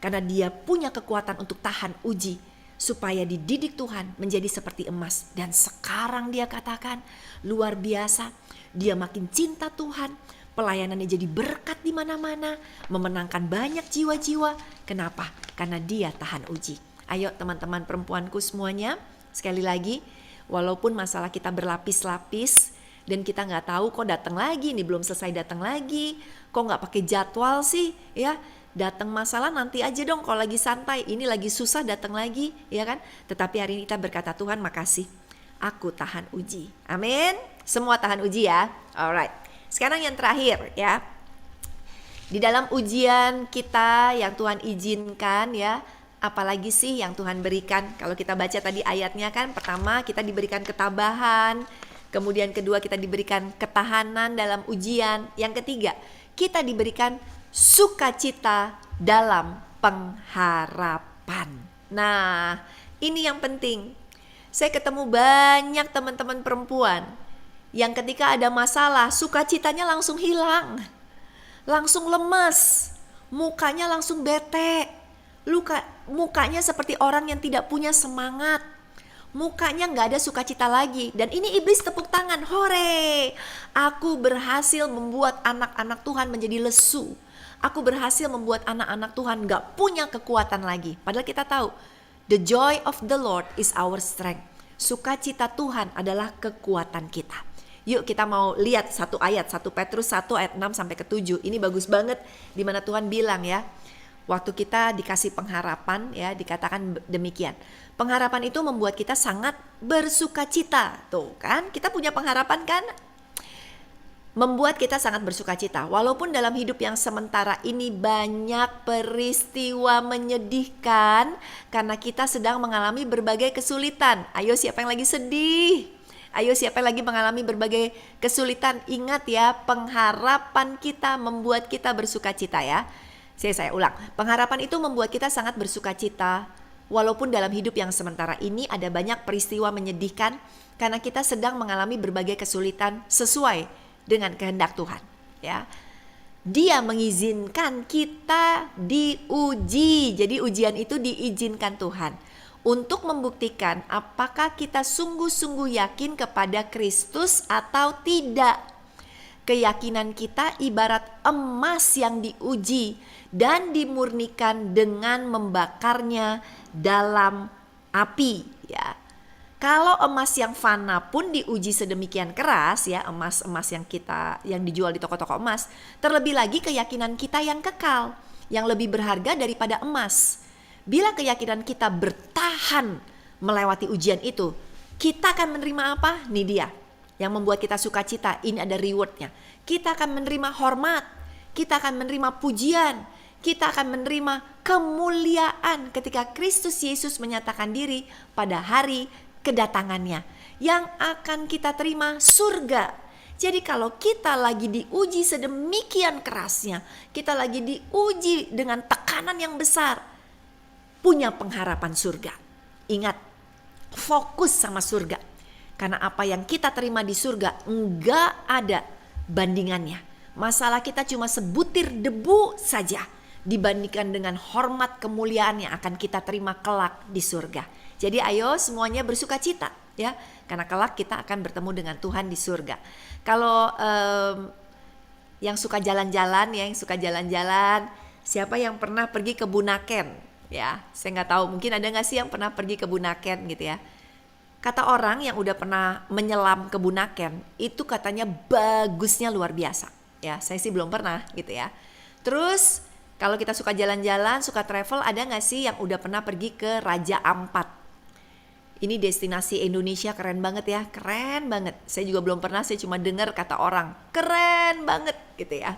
Karena dia punya kekuatan untuk tahan uji. Supaya dididik Tuhan menjadi seperti emas. Dan sekarang dia katakan luar biasa. Dia makin cinta Tuhan. Pelayanannya jadi berkat di mana-mana. Memenangkan banyak jiwa-jiwa. Kenapa? Karena dia tahan uji. Ayo teman-teman perempuanku semuanya. Sekali lagi, walaupun masalah kita berlapis-lapis. Dan kita gak tahu kok datang lagi. Ini belum selesai datang lagi. Kok gak pakai jadwal sih ya. Datang masalah nanti aja dong kalau lagi santai. Ini lagi susah datang lagi ya kan. Tetapi hari ini kita berkata, Tuhan makasih. Aku tahan uji. Amin. Semua tahan uji ya. Alright. Sekarang yang terakhir ya. Di dalam ujian kita yang Tuhan izinkan ya. Apalagi sih yang Tuhan berikan. Kalau kita baca tadi ayatnya kan. Pertama kita diberikan ketabahan. Kemudian kedua kita diberikan ketahanan dalam ujian. Yang ketiga kita diberikan sukacita dalam pengharapan. Nah, ini yang penting. Saya ketemu banyak teman-teman perempuan yang ketika ada masalah, sukacitanya langsung hilang. Langsung lemes, mukanya langsung bete. Mukanya seperti orang yang tidak punya semangat. Mukanya nggak ada sukacita lagi. Dan ini iblis tepuk tangan, hore. Aku berhasil membuat anak-anak Tuhan menjadi lesu. Aku berhasil membuat anak-anak Tuhan nggak punya kekuatan lagi. Padahal kita tahu, the joy of the Lord is our strength. Sukacita Tuhan adalah kekuatan kita. Yuk kita mau lihat satu ayat, 1 Petrus 1 ayat 6 sampai ke 7. Ini bagus banget di mana Tuhan bilang ya. Waktu kita dikasih pengharapan ya, dikatakan demikian. Pengharapan itu membuat kita sangat bersukacita. Tuh kan, kita punya pengharapan kan? Membuat kita sangat bersukacita. Walaupun dalam hidup yang sementara ini banyak peristiwa menyedihkan karena kita sedang mengalami berbagai kesulitan. Ayo siapa yang lagi sedih? Ayo siapa yang lagi mengalami berbagai kesulitan? Ingat ya, pengharapan kita membuat kita bersukacita ya. Saya ulang, pengharapan itu membuat kita sangat bersukacita. Walaupun dalam hidup yang sementara ini ada banyak peristiwa menyedihkan karena kita sedang mengalami berbagai kesulitan sesuai dengan kehendak Tuhan. Ya, Dia mengizinkan kita diuji. Jadi ujian itu diizinkan Tuhan untuk membuktikan apakah kita sungguh-sungguh yakin kepada Kristus atau tidak. Keyakinan kita ibarat emas yang diuji dan dimurnikan dengan membakarnya dalam api ya. Kalau emas yang fana pun diuji sedemikian keras ya, emas-emas yang dijual di toko-toko emas, terlebih lagi keyakinan kita yang kekal, yang lebih berharga daripada emas. Bila keyakinan kita bertahan melewati ujian itu, kita akan menerima apa? Nih dia yang membuat kita sukacita, ini ada rewardnya. Kita akan menerima hormat, kita akan menerima pujian, kita akan menerima kemuliaan ketika Kristus Yesus menyatakan diri pada hari kedatangannya. Yang akan kita terima surga. Jadi kalau kita lagi diuji sedemikian kerasnya, kita lagi diuji dengan tekanan yang besar, punya pengharapan surga. Ingat, fokus sama surga. Karena apa yang kita terima di surga enggak ada bandingannya. Masalah kita cuma sebutir debu saja dibandingkan dengan hormat kemuliaan yang akan kita terima kelak di surga. Jadi ayo semuanya bersukacita ya, karena kelak kita akan bertemu dengan Tuhan di surga. Kalau yang suka jalan-jalan ya, yang suka jalan-jalan, siapa yang pernah pergi ke Bunaken ya? Saya nggak tahu, mungkin ada nggak sih yang pernah pergi ke Bunaken gitu ya? Kata orang yang udah pernah menyelam ke Bunaken, itu katanya bagusnya luar biasa. Ya, saya sih belum pernah gitu ya. Terus kalau kita suka jalan-jalan, suka travel, ada gak sih yang udah pernah pergi ke Raja Ampat? Ini destinasi Indonesia keren banget ya, keren banget. Saya juga belum pernah, saya cuma dengar kata orang, keren banget gitu ya,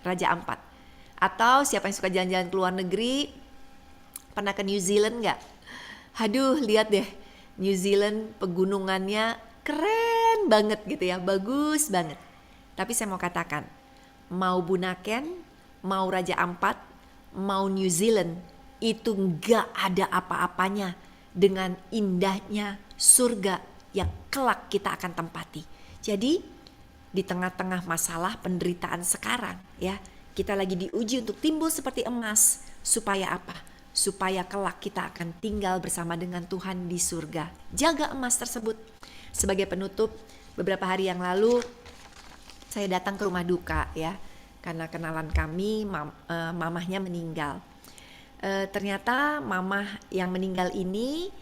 Raja Ampat. Atau siapa yang suka jalan-jalan ke luar negeri, pernah ke New Zealand gak? Aduh, lihat deh. New Zealand pegunungannya keren banget gitu ya, bagus banget. Tapi saya mau katakan, mau Bunaken, mau Raja Ampat, mau New Zealand, itu gak ada apa-apanya dengan indahnya surga yang kelak kita akan tempati. Jadi di tengah-tengah masalah penderitaan sekarang ya, kita lagi diuji untuk timbul seperti emas. Supaya apa? Supaya kelak kita akan tinggal bersama dengan Tuhan di surga. Jaga emas tersebut. Sebagai penutup, beberapa hari yang lalu saya datang ke rumah duka ya, karena kenalan kami mamahnya meninggal. Ternyata mamah yang meninggal ini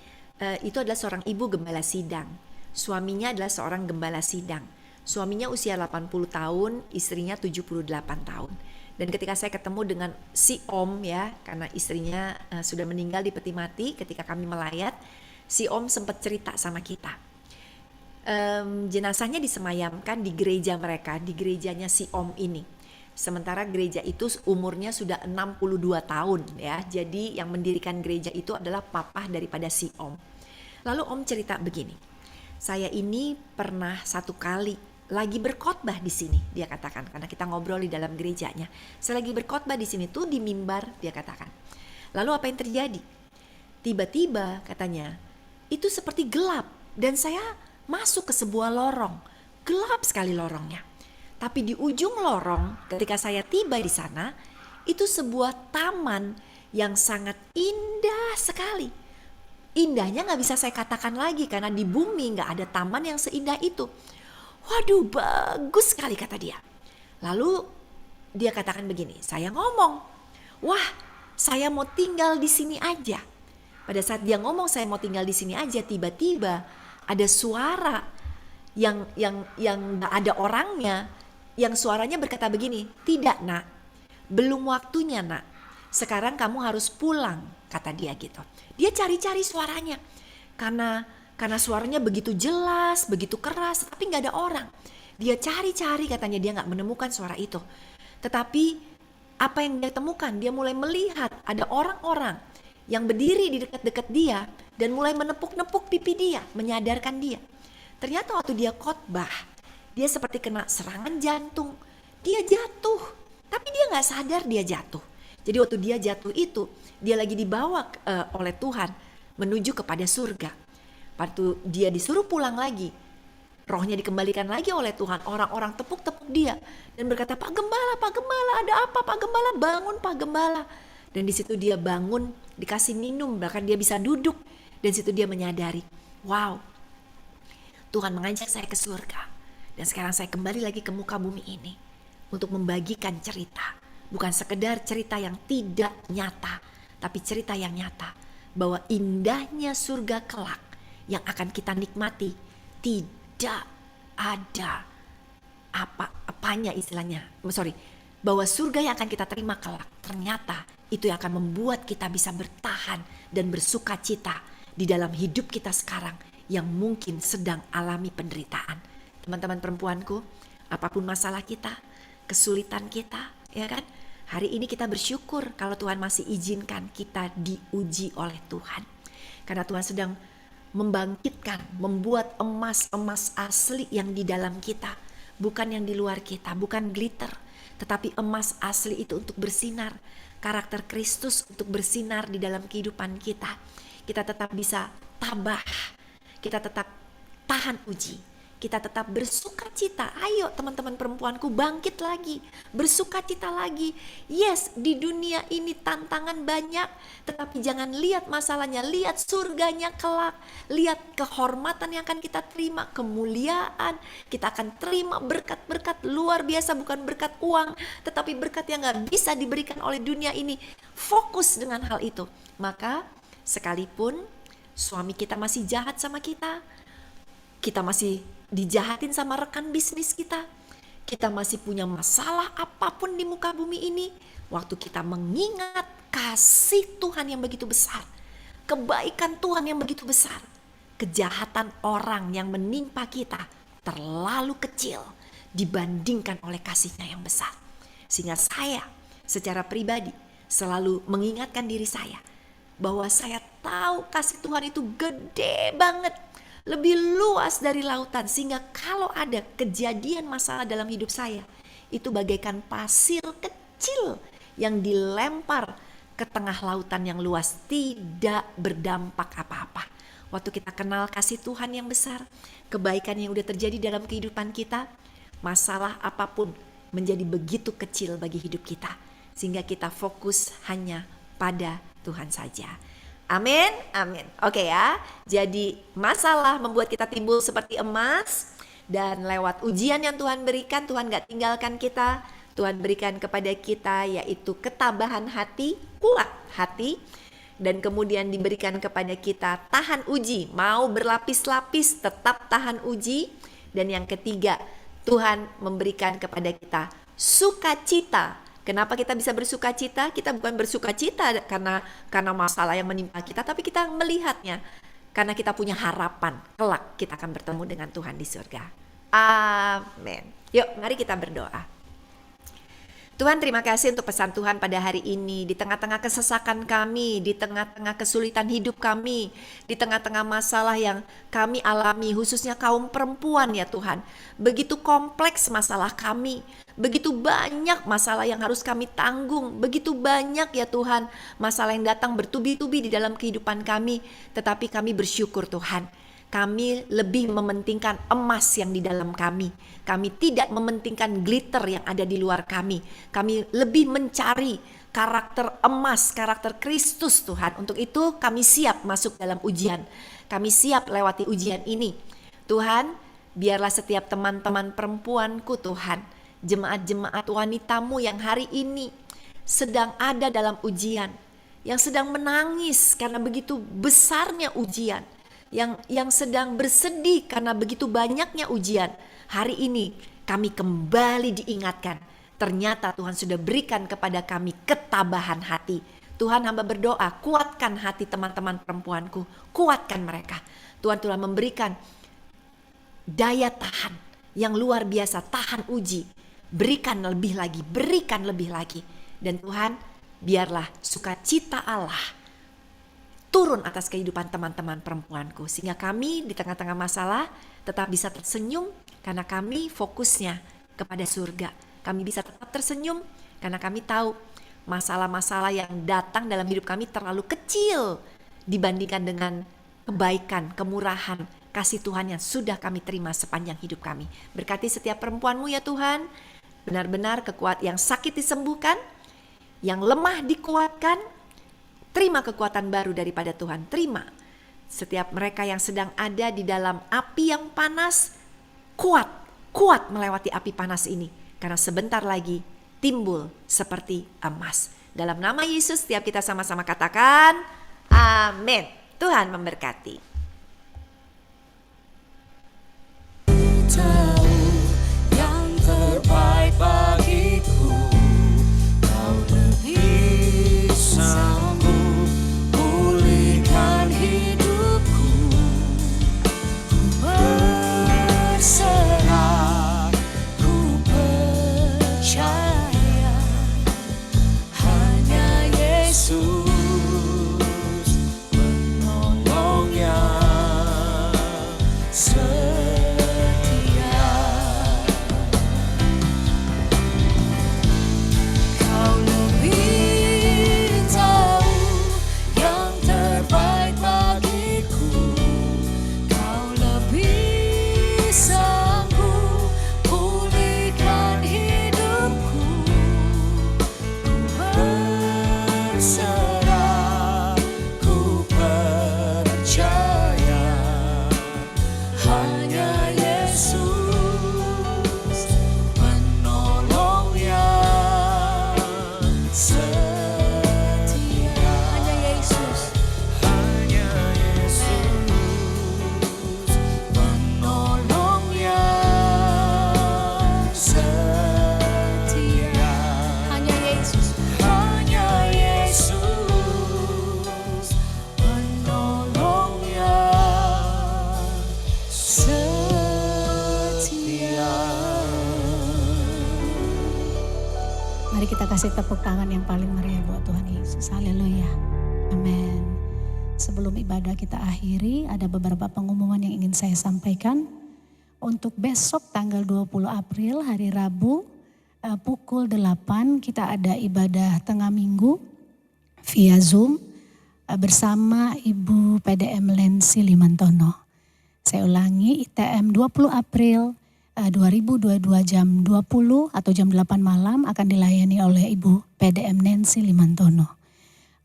itu adalah seorang ibu gembala sidang. Suaminya adalah seorang gembala sidang. Suaminya usia 80 tahun, istrinya 78 tahun. Dan ketika saya ketemu dengan si om ya, karena istrinya sudah meninggal di peti mati ketika kami melayat, si om sempat cerita sama kita. Jenazahnya disemayamkan di gereja mereka, di gerejanya si om ini. Sementara gereja itu umurnya sudah 62 tahun ya. Jadi yang mendirikan gereja itu adalah papa daripada si om. Lalu om cerita begini, saya ini pernah satu kali lagi berkhotbah di sini, dia katakan, karena kita ngobrol di dalam gerejanya. Saya lagi berkhotbah di sini tuh di mimbar, dia katakan. Lalu apa yang terjadi? Tiba-tiba katanya itu seperti gelap dan saya masuk ke sebuah lorong. Gelap sekali lorongnya. Tapi di ujung lorong ketika saya tiba di sana, itu sebuah taman yang sangat indah sekali. Indahnya gak bisa saya katakan lagi karena di bumi gak ada taman yang seindah itu. Waduh, bagus sekali, kata dia. Lalu dia katakan begini, saya ngomong, wah, saya mau tinggal di sini aja. Pada saat dia ngomong saya mau tinggal di sini aja, tiba-tiba ada suara yang gak ada orangnya, yang suaranya berkata begini, tidak nak, belum waktunya nak, sekarang kamu harus pulang, kata dia gitu. Dia cari-cari suaranya, karena suaranya begitu jelas, begitu keras, tapi gak ada orang. Dia cari-cari, katanya dia gak menemukan suara itu. Tetapi apa yang dia temukan, dia mulai melihat ada orang-orang yang berdiri di dekat-dekat dia dan mulai menepuk-nepuk pipi dia, menyadarkan dia. Ternyata waktu dia khotbah, dia seperti kena serangan jantung. Dia jatuh, tapi dia gak sadar dia jatuh. Jadi waktu dia jatuh itu, dia lagi dibawa oleh Tuhan menuju kepada surga. Waktu dia disuruh pulang lagi, rohnya dikembalikan lagi oleh Tuhan. Orang-orang tepuk-tepuk dia dan berkata, Pak Gembala, ada apa Pak Gembala? Bangun Pak Gembala. Dan di situ dia bangun, dikasih minum, bahkan dia bisa duduk. Dan situ dia menyadari, wow, Tuhan mengajak saya ke surga. Dan sekarang saya kembali lagi ke muka bumi ini untuk membagikan cerita. Bukan sekedar cerita yang tidak nyata, tapi cerita yang nyata. Bahwa indahnya surga kelak yang akan kita nikmati tidak ada apanya istilahnya. Bahwa surga yang akan kita terima kelak ternyata itu yang akan membuat kita bisa bertahan dan bersuka cita di dalam hidup kita sekarang yang mungkin sedang alami penderitaan. Teman-teman perempuanku, apapun masalah kita, kesulitan kita, ya kan? Hari ini kita bersyukur kalau Tuhan masih izinkan kita diuji oleh Tuhan. Karena Tuhan sedang membangkitkan, membuat emas-emas asli yang di dalam kita. Bukan yang di luar kita, bukan glitter. Tetapi emas asli itu untuk bersinar. Karakter Kristus untuk bersinar di dalam kehidupan kita. Kita tetap bisa tabah. Kita tetap tahan uji. Kita tetap bersuka cita. Ayo teman-teman perempuanku, bangkit lagi. Bersuka cita lagi. Yes, di dunia ini tantangan banyak. Tetapi jangan lihat masalahnya. Lihat surganya kelak. Lihat kehormatan yang akan kita terima. Kemuliaan. Kita akan terima berkat-berkat luar biasa. Bukan berkat uang. Tetapi berkat yang gak bisa diberikan oleh dunia ini. Fokus dengan hal itu. Maka sekalipun suami kita masih jahat sama kita. Kita masih dijahatin sama rekan bisnis kita. Kita masih punya masalah apapun di muka bumi ini. Waktu kita mengingat kasih Tuhan yang begitu besar. Kebaikan Tuhan yang begitu besar. Kejahatan orang yang menimpa kita terlalu kecil dibandingkan oleh kasihnya yang besar. Sehingga saya secara pribadi selalu mengingatkan diri saya. Bahwa saya tahu kasih Tuhan itu gede banget. Lebih luas dari lautan, sehingga kalau ada kejadian masalah dalam hidup saya, itu bagaikan pasir kecil yang dilempar ke tengah lautan yang luas, tidak berdampak apa-apa. Waktu kita kenal kasih Tuhan yang besar, kebaikan yang udah terjadi dalam kehidupan kita, masalah apapun menjadi begitu kecil bagi hidup kita, sehingga kita fokus hanya pada Tuhan saja. Amin, amin. Oke ya, jadi masalah membuat kita timbul seperti emas. Dan lewat ujian yang Tuhan berikan, Tuhan gak tinggalkan kita. Tuhan berikan kepada kita yaitu ketabahan hati, kuat hati. Dan kemudian diberikan kepada kita tahan uji, mau berlapis-lapis tetap tahan uji. Dan yang ketiga, Tuhan memberikan kepada kita sukacita. Kenapa kita bisa bersuka cita? Kita bukan bersuka cita karena masalah yang menimpa kita, tapi kita melihatnya karena kita punya harapan kelak kita akan bertemu dengan Tuhan di surga. Amin. Yuk, mari kita berdoa. Tuhan, terima kasih untuk pesan Tuhan pada hari ini. Di tengah-tengah kesesakan kami, di tengah-tengah kesulitan hidup kami, di tengah-tengah masalah yang kami alami, khususnya kaum perempuan ya Tuhan. Begitu kompleks masalah kami, begitu banyak masalah yang harus kami tanggung, begitu banyak ya Tuhan masalah yang datang bertubi-tubi di dalam kehidupan kami. Tetapi kami bersyukur Tuhan, kami lebih mementingkan emas yang di dalam kami. Kami tidak mementingkan glitter yang ada di luar kami. Kami lebih mencari karakter emas, karakter Kristus Tuhan. Untuk itu kami siap masuk dalam ujian. Kami siap lewati ujian ini. Tuhan, biarlah setiap teman-teman perempuanku Tuhan, jemaat-jemaat wanitamu yang hari ini sedang ada dalam ujian, yang sedang menangis karena begitu besarnya ujian, yang sedang bersedih karena begitu banyaknya ujian. Hari ini kami kembali diingatkan, ternyata Tuhan sudah berikan kepada kami ketabahan hati. Tuhan, hamba berdoa, kuatkan hati teman-teman perempuanku, kuatkan mereka. Tuhan telah memberikan daya tahan yang luar biasa, tahan uji. Berikan lebih lagi, berikan lebih lagi. Dan Tuhan, biarlah sukacita Allah turun atas kehidupan teman-teman perempuanku, sehingga kami di tengah-tengah masalah tetap bisa tersenyum karena kami fokusnya kepada surga. Kami bisa tetap tersenyum karena kami tahu masalah-masalah yang datang dalam hidup kami terlalu kecil dibandingkan dengan kebaikan, kemurahan, kasih Tuhan yang sudah kami terima sepanjang hidup kami. Berkati setiap perempuanmu ya Tuhan, benar-benar yang sakit disembuhkan, yang lemah dikuatkan. Terima kekuatan baru daripada Tuhan, terima. Setiap mereka yang sedang ada di dalam api yang panas, kuat melewati api panas ini. Karena sebentar lagi timbul seperti emas. Dalam nama Yesus setiap kita sama-sama katakan, amin. Tuhan memberkati. Tahu yang terbaik bagiku, kau lebih sanggup pulihkan hidupku. Berserah, ku percaya hanya Yesus menolongnya. Mari kita kasih tepuk tangan yang paling meriah buat Tuhan Yesus. Haleluya. Amin. Sebelum ibadah kita akhiri, ada beberapa pengumuman yang ingin saya sampaikan. Untuk besok tanggal 20 April hari Rabu pukul 8 kita ada ibadah tengah minggu via Zoom bersama Ibu PDM Lensi Limantono. Saya ulangi, ITM 20 April 2022 jam 20 atau jam 8 malam akan dilayani oleh Ibu PDM Nancy Limantono.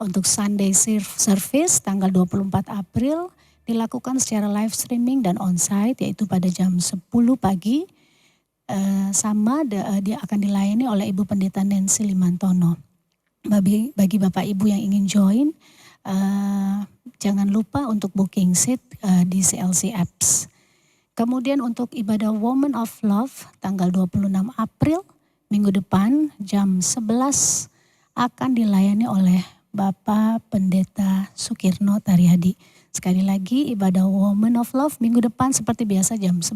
Untuk Sunday service tanggal 24 April dilakukan secara live streaming dan onsite, yaitu pada jam 10 pagi. Dia akan dilayani oleh Ibu Pendeta Nancy Limantono. Bagi Bapak Ibu yang ingin join, jangan lupa untuk booking seat di CLC Apps. Kemudian untuk ibadah Woman of Love tanggal 26 April minggu depan jam 11 akan dilayani oleh Bapak Pendeta Sukirno Taryadi. Sekali lagi ibadah Woman of Love minggu depan seperti biasa jam 11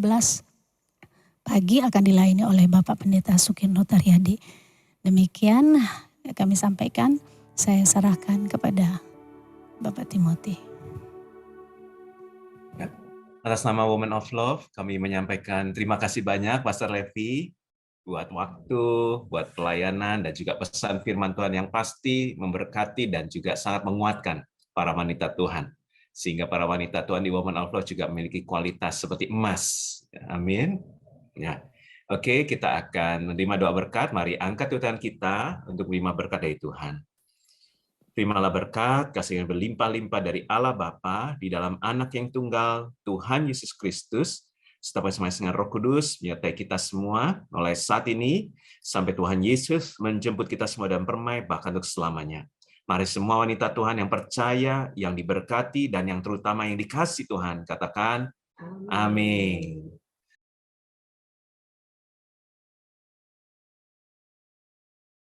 pagi akan dilayani oleh Bapak Pendeta Sukirno Taryadi. Demikian kami sampaikan, saya serahkan kepada Bapak Timothy. Atas nama Women of Love, kami menyampaikan terima kasih banyak Pastor Levi buat waktu, buat pelayanan, dan juga pesan firman Tuhan yang pasti memberkati dan juga sangat menguatkan para wanita Tuhan. Sehingga para wanita Tuhan di Women of Love juga memiliki kualitas seperti emas. Amin. Ya. Oke, kita akan menerima doa berkat. Mari angkat Tuhan kita untuk menerima berkat dari Tuhan. Terimalah berkat, kasih yang berlimpah-limpah dari Allah Bapa di dalam Anak yang tunggal, Tuhan Yesus Kristus, serta bersama-sama dengan Roh Kudus, menyertai kita semua mulai saat ini, sampai Tuhan Yesus menjemput kita semua dan permai, bahkan untuk selamanya. Mari semua wanita Tuhan yang percaya, yang diberkati, dan yang terutama yang dikasihi Tuhan, katakan, amin.